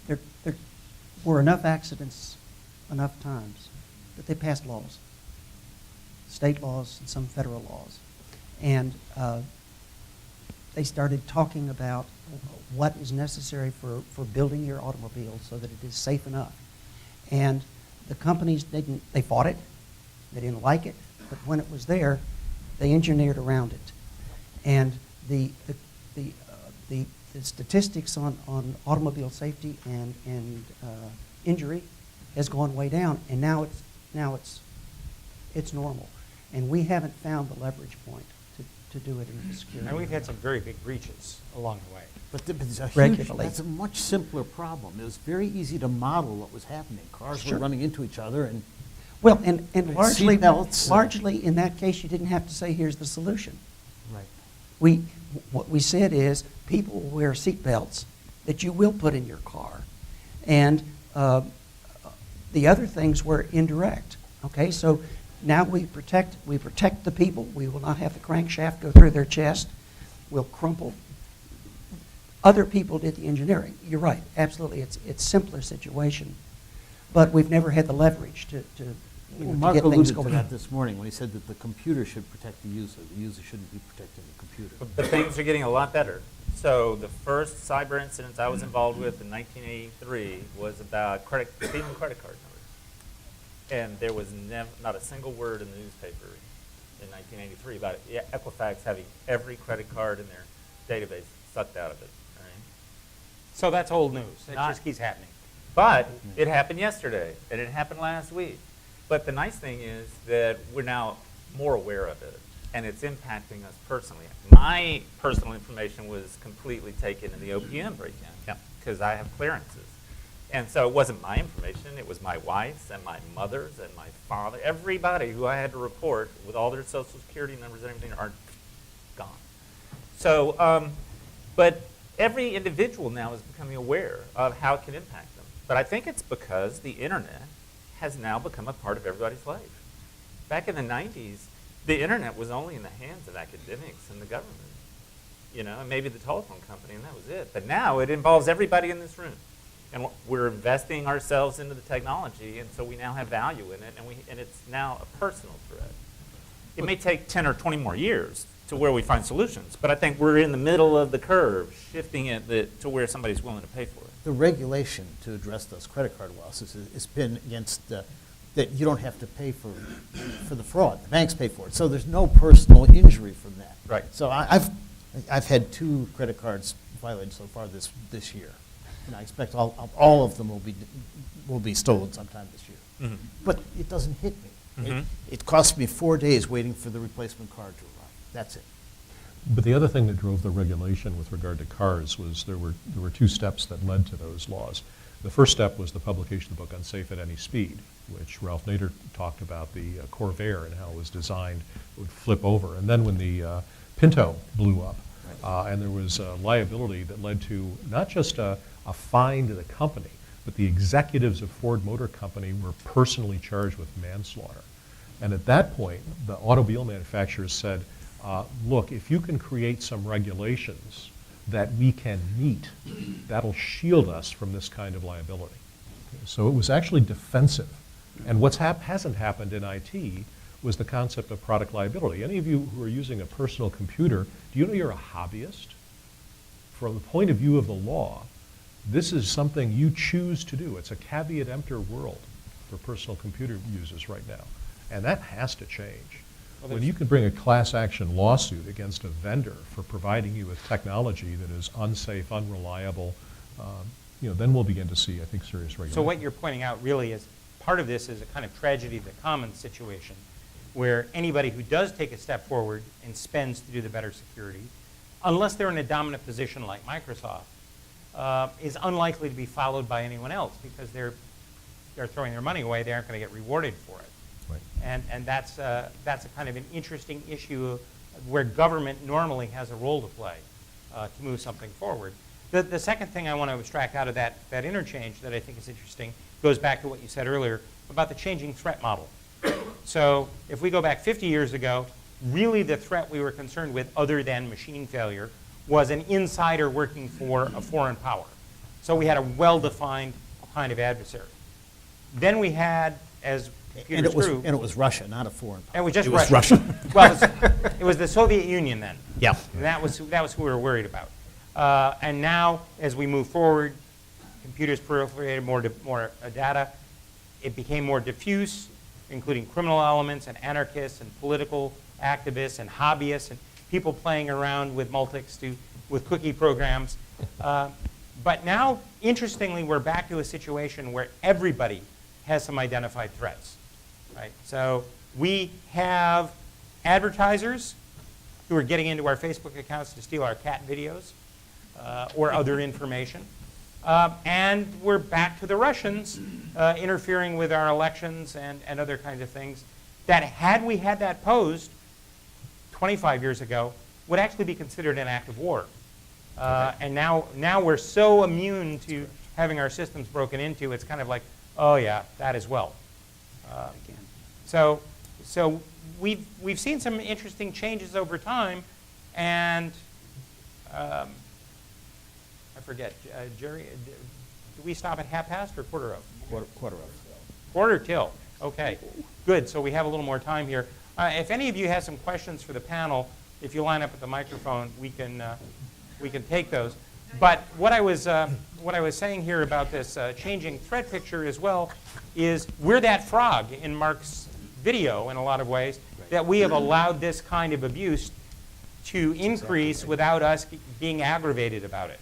There were enough accidents enough times that they passed laws, state laws and some federal laws. And they started talking about what is necessary for building your automobile so that it is safe enough. And the companies, they fought it, they didn't like it, but when it was there, they engineered around it. And the statistics on automobile safety and injury has gone way down, and now it's normal. And we haven't found the leverage point to do it in security. And we've had some very big breaches along the way. But it's a Regularly. that's a much simpler problem. It was very easy to model what was happening. Cars Sure. were running into each other, and Well, and largely, seatbelts. largely in that case, you didn't have to say, here's the solution. right. What we said is, people will wear seatbelts that you will put in your car. And the other things were indirect. Okay, so now we protect the people. We will not have the crankshaft go through their chest. We'll crumple. Other people did the engineering. You're right, absolutely. It's a simpler situation. But we've never had the leverage to Mark get things alluded to going. that this morning when he said that the computer should protect the user. The user shouldn't be protecting the computer. But things are getting a lot better. So the first cyber incidents I was involved with in 1983 was about stealing credit card numbers. And there was not a single word in the newspaper in 1983 about Equifax having every credit card in their database sucked out of it. Right? So that's old news. It Not- just keeps happening. But it happened yesterday, and it happened last week. But the nice thing is that we're now more aware of it, and it's impacting us personally. My personal information was completely taken in the OPM break-in because I have clearances. And so it wasn't my information. It was my wife's and my mother's and my father. Everybody who I had to report with all their Social Security numbers and everything are gone. So, but every individual now is becoming aware of how it can impact them. But I think it's because the internet has now become a part of everybody's life. Back in the 90s, the internet was only in the hands of academics and the government, and maybe the telephone company, and that was it. But now it involves everybody in this room. And we're investing ourselves into the technology, and so we now have value in it, and it's now a personal threat. It may take 10 or 20 more years to where we find solutions, but I think we're in the middle of the curve, shifting it to where somebody's willing to pay for it. The regulation to address those credit card losses has been against that you don't have to pay for the fraud. The banks pay for it. So there's no personal injury from that. Right. So I've had 2 credit cards violated so far this year. And I expect all of them will be stolen sometime this year. Mhm. But it doesn't hit me. Mhm. It cost me 4 days waiting for the replacement card to arrive. That's it. But the other thing that drove the regulation with regard to cars was there were 2 steps that led to those laws. The first step was the publication of the book Unsafe at Any Speed, which Ralph Nader talked about the Corvair and how it was designed, it would flip over. And then when the Pinto blew up, and there was liability that led to not just a fine to the company, but the executives of Ford Motor Company were personally charged with manslaughter. And at that point, the automobile manufacturers said, look, if you can create some regulations that we can meet, that'll shield us from this kind of liability. So it was actually defensive. And what hasn't happened in IT was the concept of product liability. Any of you who are using a personal computer, do you know you're a hobbyist? From the point of view of the law, this is something you choose to do. It's a caveat emptor world for personal computer users right now. And that has to change. When you can bring a class action lawsuit against a vendor for providing you with technology that is unsafe, unreliable, then we'll begin to see, I think, serious regulation. So what you're pointing out really is part of this is a kind of tragedy of the commons situation, where anybody who does take a step forward and spends to do the better security, unless they're in a dominant position like Microsoft, is unlikely to be followed by anyone else because they're throwing their money away. They aren't going to get rewarded for it. Right. And that's a kind of an interesting issue where government normally has a role to play to move something forward. The second thing I want to abstract out of that interchange that I think is interesting goes back to what you said earlier about the changing threat model. So if we go back 50 years ago, really the threat we were concerned with other than machine failure was an insider working for a foreign power. So we had a well-defined kind of adversary. Then we had, as computers grew, And it was Russia, not a foreign power. and it was just It was Russia. Russia. Well, it was the Soviet Union then. Yeah. And that was who we were worried about. And now, as we move forward, computers proliferated more data. It became more diffuse, including criminal elements and anarchists and political activists and hobbyists and people playing around with multics with cookie programs. But now, interestingly, we're back to a situation where everybody has some identified threats. Right? So we have advertisers who are getting into our Facebook accounts to steal our cat videos or other information. And we're back to the Russians interfering with our elections and other kinds of things that, had we had that posed 25 years ago, would actually be considered an act of war. And now we're so immune to having our systems broken into, it's kind of like, oh yeah, that as well. So we've seen some interesting changes over time, and I forget, Jerry, do we stop at 1/2 or 1/4? Quarter till. Okay, good. So we have a little more time here. If any of you have some questions for the panel, if you line up at the microphone, we can take those. But what I was saying here about this changing threat picture as well is we're that frog in Mark's video in a lot of ways, that we have allowed this kind of abuse to increase without us being aggravated about it.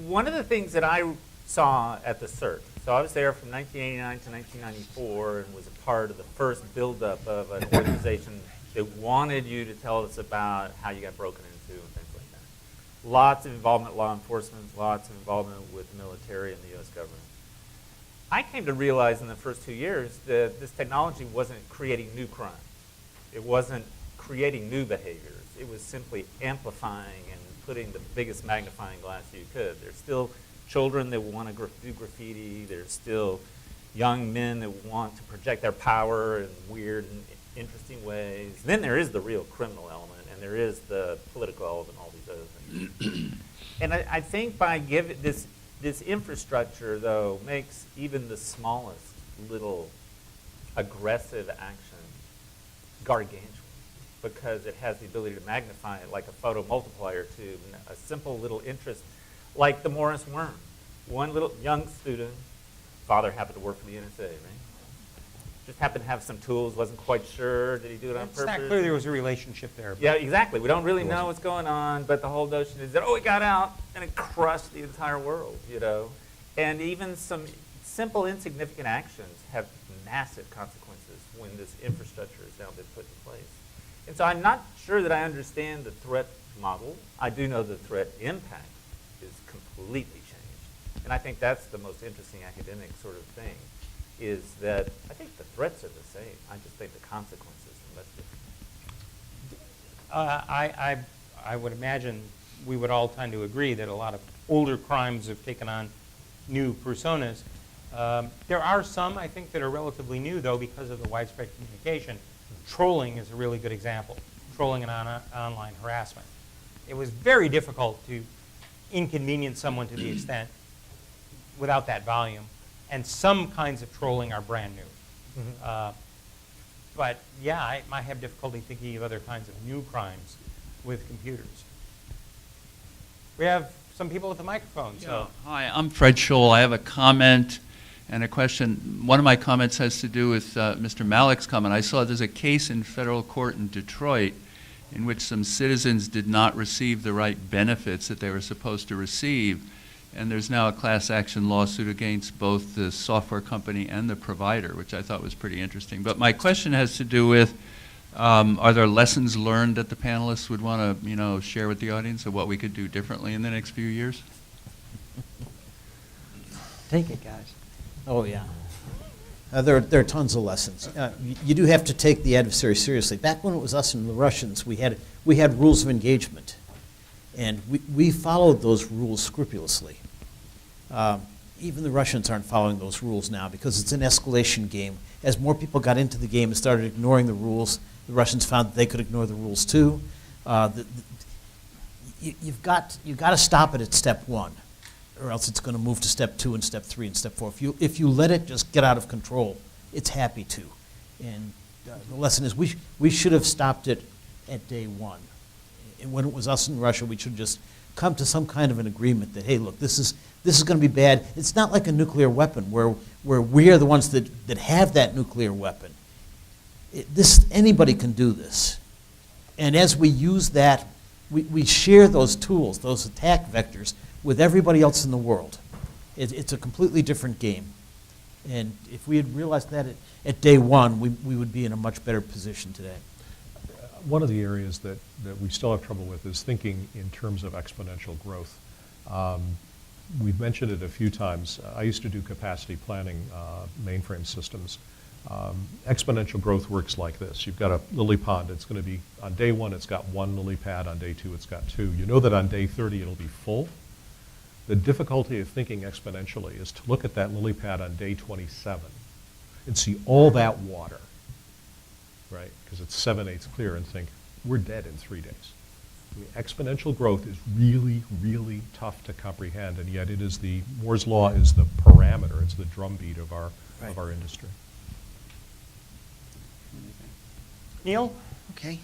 One of the things that I saw at the CERT, so I was there from 1989 to 1994 and was a part of the first buildup of an organization that wanted you to tell us about how you got broken into and things like that. Lots of involvement with law enforcement, lots of involvement with the military and the U.S. government. I came to realize in the first 2 years that this technology wasn't creating new crimes. It wasn't creating new behaviors. It was simply amplifying and putting the biggest magnifying glass you could. There's still children that want to do graffiti. There's still young men that want to project their power in weird and interesting ways. Then there is the real criminal element, and there is the political element, all these other things. And I think by giving this infrastructure, though, makes even the smallest little aggressive action gargantuan, because it has the ability to magnify it like a photo multiplier to a simple little interest, like the Morris worm. One little young student, father happened to work for the NSA, right? just happened to have some tools, wasn't quite sure. Did he do it on It's purpose? not clear there was a relationship there. Yeah, exactly. We don't really know what's going on, but the whole notion is that, oh, it got out and it crushed the entire world, you know. And even some simple, insignificant actions have massive consequences when this infrastructure has now been put in place. And so I'm not sure that I understand the threat model. I do know the threat impact is completely changed. And I think that's the most interesting academic sort of thing, is that I think the threats are the same. I just think the consequences are less different. I would imagine we would all tend to agree that a lot of older crimes have taken on new personas. There are some, I think, that are relatively new, though, because of the widespread communication. Trolling is a really good example, trolling and online harassment. It was very difficult to inconvenience someone to the extent without that volume, and some kinds of trolling are brand new. But yeah, I might have difficulty thinking of other kinds of new crimes with computers. We have some people with the microphone. Yeah. So Hi, I'm Fred Scholl. I have a comment and a question. One of my comments has to do with Mr. Malik's comment. I saw there's a case in federal court in Detroit in which some citizens did not receive the right benefits that they were supposed to receive, and there's now a class action lawsuit against both the software company and the provider, which I thought was pretty interesting. But my question has to do with, are there lessons learned that the panelists would want to, share with the audience of what we could do differently in the next few years? Take it, guys. Oh, yeah. There are tons of lessons. You do have to take the adversary seriously. Back when it was us and the Russians, we had rules of engagement, and we followed those rules scrupulously. Even the Russians aren't following those rules now because it's an escalation game. As more people got into the game and started ignoring the rules, the Russians found that they could ignore the rules too. You've got to stop it at step one, or else it's going to move to step 2 and step 3 and step 4. If you let it just get out of control, it's happy to. And the lesson is we should have stopped it at day one. And when it was us in Russia, we should just come to some kind of an agreement that, hey, look, this is going to be bad. It's not like a nuclear weapon where we are the ones that have that nuclear weapon. Anybody can do this. And as we use that, we share those tools, those attack vectors, with everybody else in the world. It's a completely different game. And if we had realized that at day one, we would be in a much better position today. One of the areas that we still have trouble with is thinking in terms of exponential growth. We've mentioned it a few times. I used to do capacity planning mainframe systems. Exponential growth works like this. You've got a lily pond. It's going to be, on day 1, it's got 1 lily pad. On day 2, it's got 2. You know that on day 30, it'll be full. The difficulty of thinking exponentially is to look at that lily pad on day 27 and see all that water, right? Because it's 7/8 clear, and think, we're dead in 3 days. I mean, exponential growth is really, really tough to comprehend, and yet it is Moore's law is the parameter, it's the drumbeat of our industry. Neil? Okay.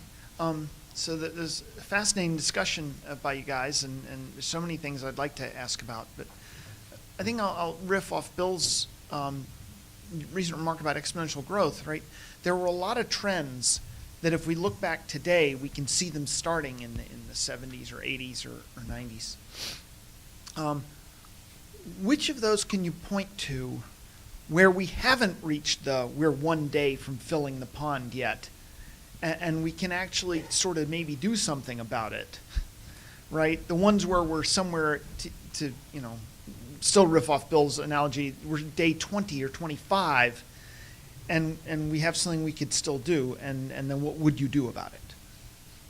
So there's a fascinating discussion by you guys, and there's so many things I'd like to ask about. But I think I'll riff off Bill's recent remark about exponential growth, right? There were a lot of trends that if we look back today, we can see them starting in the 70s or 80s or 90s. Which of those can you point to where we haven't reached we're one day from filling the pond yet, and we can actually sort of maybe do something about it, right? The ones where we're somewhere to still riff off Bill's analogy, we're day 20 or 25, and we have something we could still do, and then what would you do about it?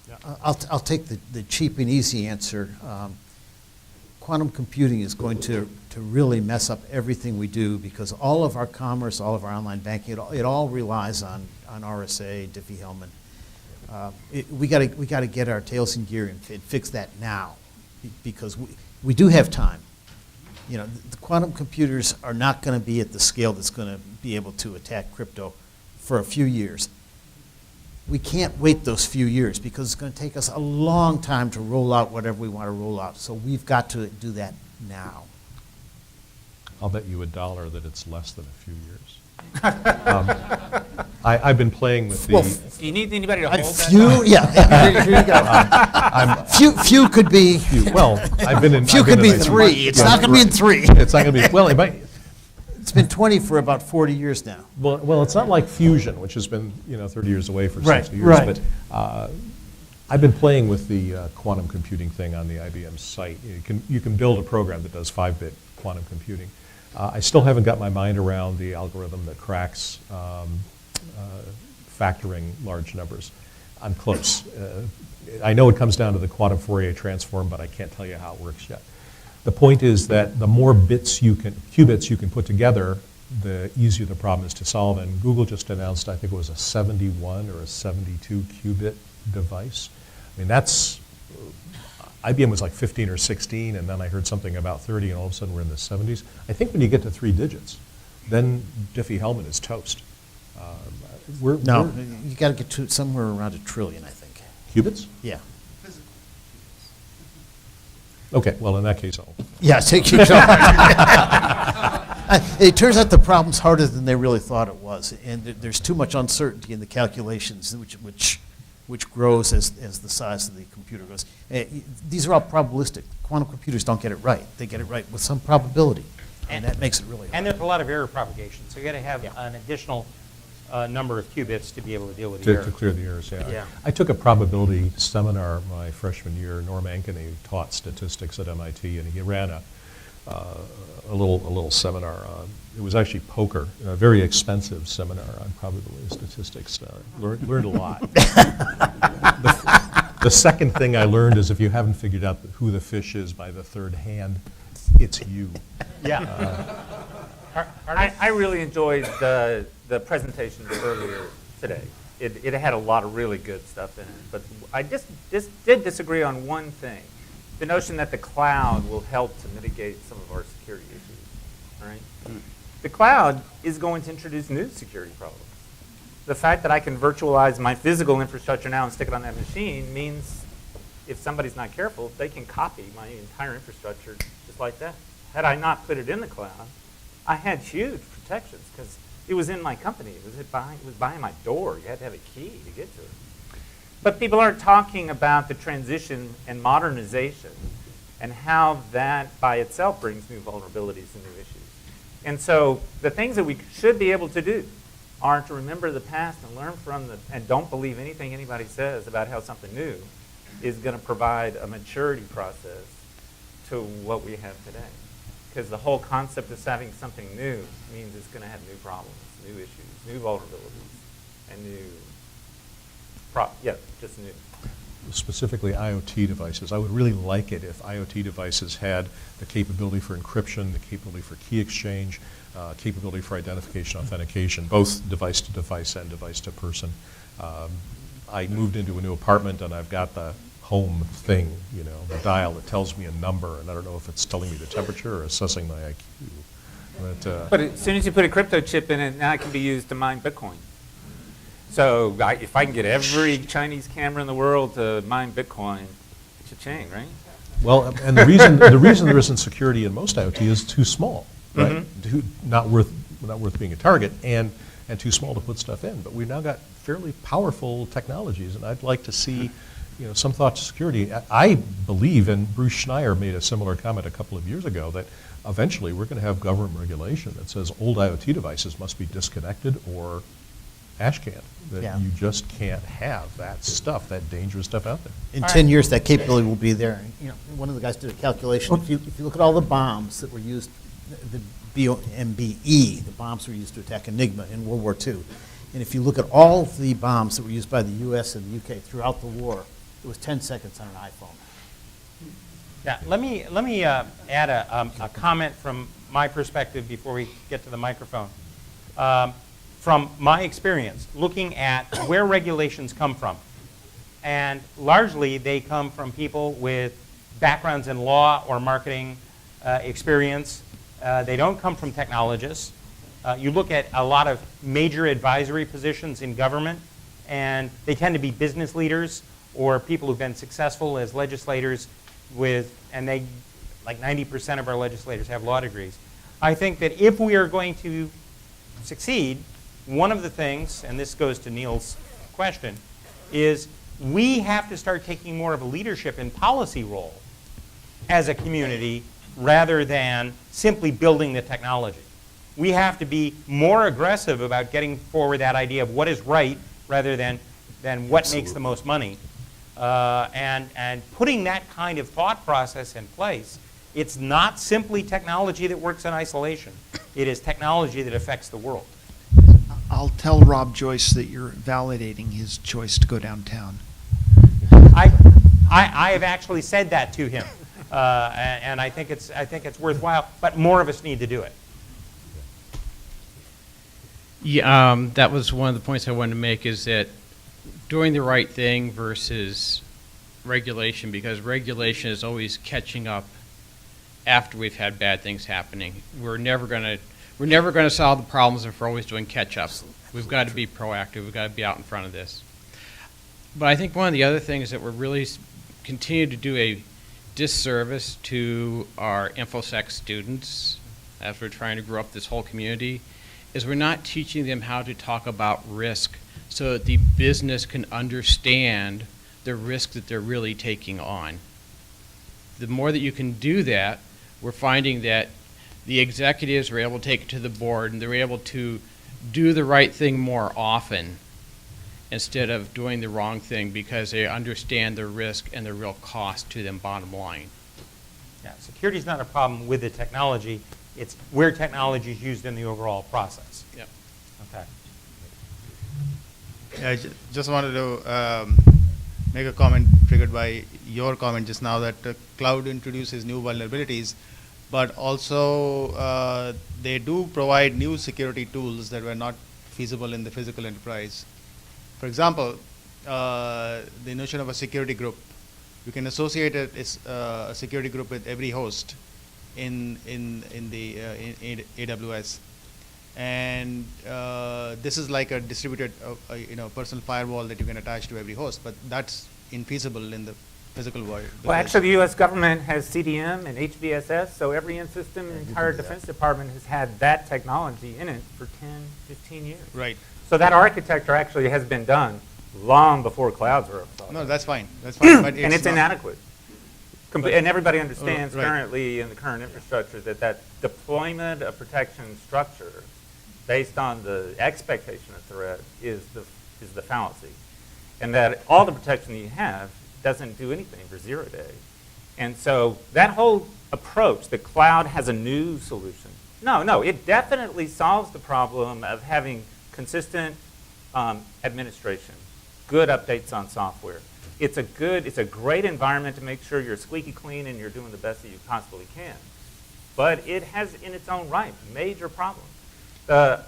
Yeah. I'll take the cheap and easy answer. Quantum computing is going to really mess up everything we do, because all of our commerce, all of our online banking, it all relies on RSA, Diffie-Hellman. We got to get our tails in gear and fix that now, because we do have time. The quantum computers are not going to be at the scale that's going to be able to attack crypto for a few years. We can't wait those few years, because it's going to take us a long time to roll out whatever we want to roll out. So we've got to do that now. I'll bet you $1 that it's less than a few years. I've been playing with the. Well, Do you need anybody to hold that? few, yeah, here you go. Few could be, Well, I've been in. few I've been could be in IT. three. It's Yeah, not going to be in right. three. It's not going to be. Well, it might. It's been 20 for about 40 years now. Well, it's not like fusion, which has been 30 years away for Right, 60 years. right. But I've been playing with the quantum computing thing on the IBM site. You can build a program that does 5-bit quantum computing. I still haven't got my mind around the algorithm that cracks factoring large numbers. I'm close. I know it comes down to the quantum Fourier transform, but I can't tell you how it works yet. The point is that the more qubits you can put together, the easier the problem is to solve. And Google just announced, I think it was a 71 or a 72 qubit device. I mean, IBM was like 15 or 16, and then I heard something about 30, and all of a sudden we're in the 70s. I think when you get to 3 digits, then Diffie-Hellman is toast. No, you got to get to somewhere around 1 trillion, I think. Qubits? Yeah. Okay, well, in that case, I'll. Yeah, take your It turns out the problem's harder than they really thought it was, and there's too much uncertainty in the calculations, which grows as the size of the computer goes. These are all probabilistic. Quantum computers don't get it right. They get it right with some probability, and that makes it really hard. And there's a lot of error propagation, so you got to have Yeah. an additional number of qubits to be able to deal with the To error. clear the errors, yeah. Yeah. I took a probability seminar my freshman year. Norm Ankeny taught statistics at MIT, and he ran a little seminar on, it was actually poker, a very expensive seminar on probability statistics. Learned a lot. The second thing I learned is if you haven't figured out who the fish is by the third hand, it's you. Yeah. I really enjoyed the presentation earlier today. It had a lot of really good stuff in it, but I just did disagree on one thing. The notion that the cloud will help to mitigate some of our security issues, right? The cloud is going to introduce new security problems. The fact that I can virtualize my physical infrastructure now and stick it on that machine means if somebody's not careful, they can copy my entire infrastructure just like that. Had I not put it in the cloud, I had huge protections because it was in my company. It was behind my door. You had to have a key to get to it. But people aren't talking about the transition and modernization and how that by itself brings new vulnerabilities and new issues. And so the things that we should be able to do are to remember the past and learn from and don't believe anything anybody says about how something new is going to provide a maturity process to what we have today. Because the whole concept of having something new means it's going to have new problems, new issues, new vulnerabilities, and just new. Specifically IoT devices. I would really like it if IoT devices had the capability for encryption, the capability for key exchange, capability for identification authentication, both device to device and device to person. I moved into a new apartment and I've got the home thing, the dial that tells me a number, and I don't know if it's telling me the temperature or assessing my IQ. But as soon as you put a crypto chip in it, now it can be used to mine Bitcoin. So if I can get every Chinese camera in the world to mine Bitcoin, it's a chain, right? Well, and the reason there isn't security in most IoT is too small, right? Not worth being a target, and too small to put stuff in. But we've now got fairly powerful technologies, and I'd like to see some thought to security. I believe, and Bruce Schneier made a similar comment a couple of years ago, that eventually we're going to have government regulation that says old IoT devices must be disconnected or ash canned, that you just can't have that stuff, that dangerous stuff out there. In 10 years, that capability will be there. One of the guys did a calculation. If you look at all the bombs that were used, the BOMBE, the bombs were used to attack Enigma in World War II, and if you look at all of the bombs that were used by the U.S. and the U.K. throughout the war, it was 10 seconds on an iPhone. Yeah, let me add a comment from my perspective before we get to the microphone. From my experience, looking at where regulations come from, and largely they come from people with backgrounds in law or marketing experience. They don't come from technologists. You look at a lot of major advisory positions in government, and they tend to be business leaders or people who've been successful as legislators and they, like 90% of our legislators have law degrees. I think that if we are going to succeed, one of the things, and this goes to Neil's question, is we have to start taking more of a leadership and policy role as a community rather than simply building the technology. We have to be more aggressive about getting forward that idea of what is right rather than what makes the most money. And putting that kind of thought process in place, it's not simply technology that works in isolation. It is technology that affects the world. I'll tell Rob Joyce that you're validating his choice to go downtown. I have actually said that to him, and I think it's worthwhile. But more of us need to do it. Yeah, that was one of the points I wanted to make, is that doing the right thing versus regulation, because regulation is always catching up after we've had bad things happening. We're never going to solve the problems if we're always doing catch up. We've got to be proactive. We've got to be out in front of this. But I think one of the other things that we're really continue to do a disservice to our InfoSec students as we're trying to grow up this whole community is we're not teaching them how to talk about risk so that the business can understand the risk that they're really taking on. The more that you can do that, we're finding that the executives are able to take it to the board and they're able to do the right thing more often instead of doing the wrong thing because they understand the risk and the real cost to them bottom line. Yeah, security is not a problem with the technology. It's where technology is used in the overall process. Yep. Okay. Yeah, I just wanted to make a comment triggered by your comment just now that cloud introduces new vulnerabilities, but also they do provide new security tools that were not feasible in the physical enterprise. For example, the notion of a security group. You can associate a security group with every host in AWS, and this is like a distributed personal firewall that you can attach to every host, but that's infeasible in the physical world. Well, actually, the U.S. government has CDM and HVSS, so every in-system in the entire Defense Department has had that technology in it for 10, 15 years. Right. So that architecture actually has been done long before clouds were up. No, that's fine. That's fine. But And it's inadequate. And everybody understands right. currently in the current infrastructure that deployment of protection structure based on the expectation of threat is the fallacy. And that all the protection you have doesn't do anything for 0 day. And so that whole approach, the cloud has a new solution. No, it definitely solves the problem of having consistent administration, good updates on software. It's a great environment to make sure you're squeaky clean and you're doing the best that you possibly can. But it has, in its own right, major problems.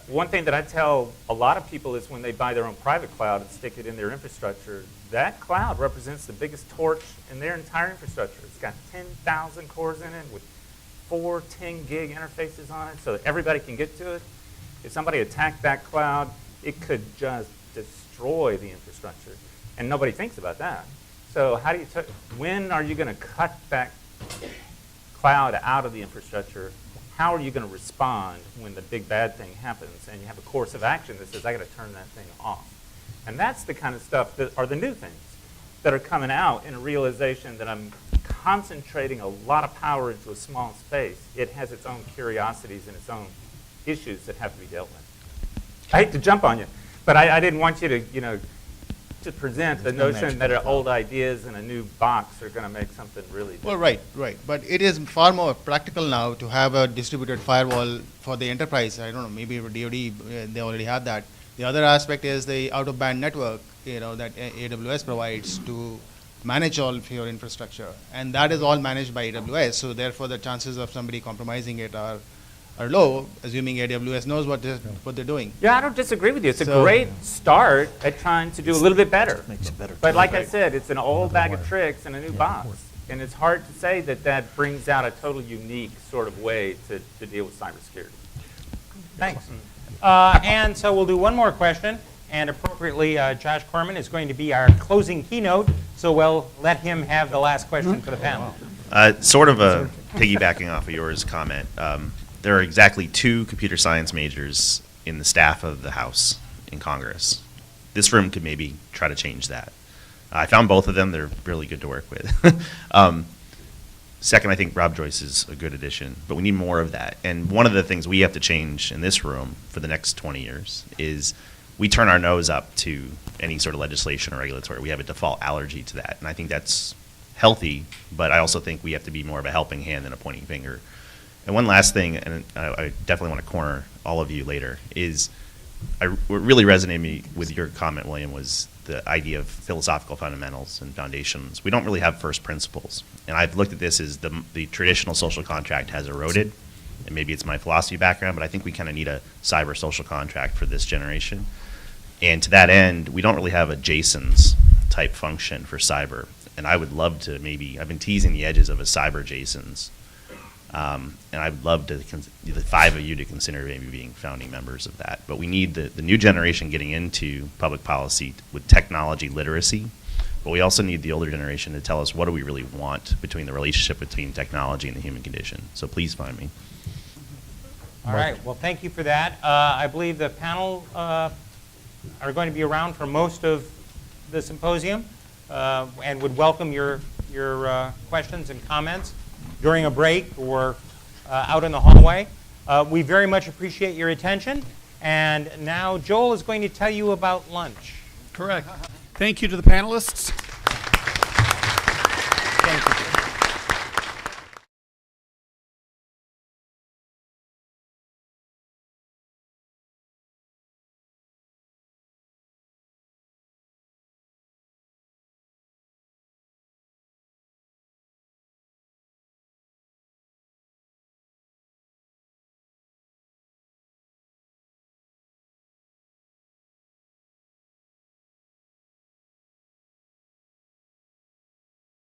One thing that I tell a lot of people is when they buy their own private cloud and stick it in their infrastructure, that cloud represents the biggest torch in their entire infrastructure. It's got 10,000 cores in it with 4 10-gig interfaces on it so that everybody can get to it. If somebody attacked that cloud, it could just destroy the infrastructure. And nobody thinks about that. So how do you when are you going to cut that cloud out of the infrastructure? How are you going to respond when the big bad thing happens and you have a course of action that says, I got to turn that thing off? And that's the kind of stuff that are the new things that are coming out in a realization that I'm concentrating a lot of power into a small space. It has its own curiosities and its own issues that have to be dealt with. I hate to jump on you, but I didn't want you to present the notion that old ideas in a new box are going to make something really different. Well, right. But it is far more practical now to have a distributed firewall for the enterprise. I don't know, maybe for DoD, they already have that. The other aspect is the out-of-band network, that AWS provides to manage all of your infrastructure. And that is all managed by AWS. So therefore, the chances of somebody compromising it are low, assuming AWS knows what they're doing. Yeah, I don't disagree with you. It's a great start at trying to do a little bit better. Makes it better. But like I said, it's an old bag of tricks in a new box. And it's hard to say that brings out a total unique sort of way to deal with cybersecurity. Thanks. And so we'll do one more question. And appropriately, Josh Corman is going to be our closing keynote. So we'll let him have the last question for the panel. Sort of piggybacking off of yours comment. There are exactly 2 computer science majors in the staff of the House in Congress. This room could maybe try to change that. I found both of them. They're really good to work with. Second, I think Rob Joyce is a good addition, but we need more of that. And one of the things we have to change in this room for the next 20 years is we turn our nose up to any sort of legislation or regulatory. We have a default allergy to that. And I think that's healthy, but I also think we have to be more of a helping hand than a pointing finger. And one last thing, and I definitely want to corner all of you later, is what really resonated with your comment, William, was the idea of philosophical fundamentals and foundations. We don't really have first principles. And I've looked at this as the traditional social contract has eroded, and maybe it's my philosophy background, but I think we kind of need a cyber social contract for this generation. And to that end, we don't really have a JSONs type function for cyber. And I would love to I've been teasing the edges of a cyber JSONs. And I'd love to, the 5 of you to consider maybe being founding members of that. But we need the new generation getting into public policy with technology literacy. But we also need the older generation to tell us what do we really want between the relationship between technology and the human condition. So please find me. All right. Well, thank you for that. I believe the panel are going to be around for most of the symposium and would welcome your questions and comments during a break or out in the hallway. We very much appreciate your attention. And now Joel is going to tell you about lunch. Correct. Thank you to the panelists.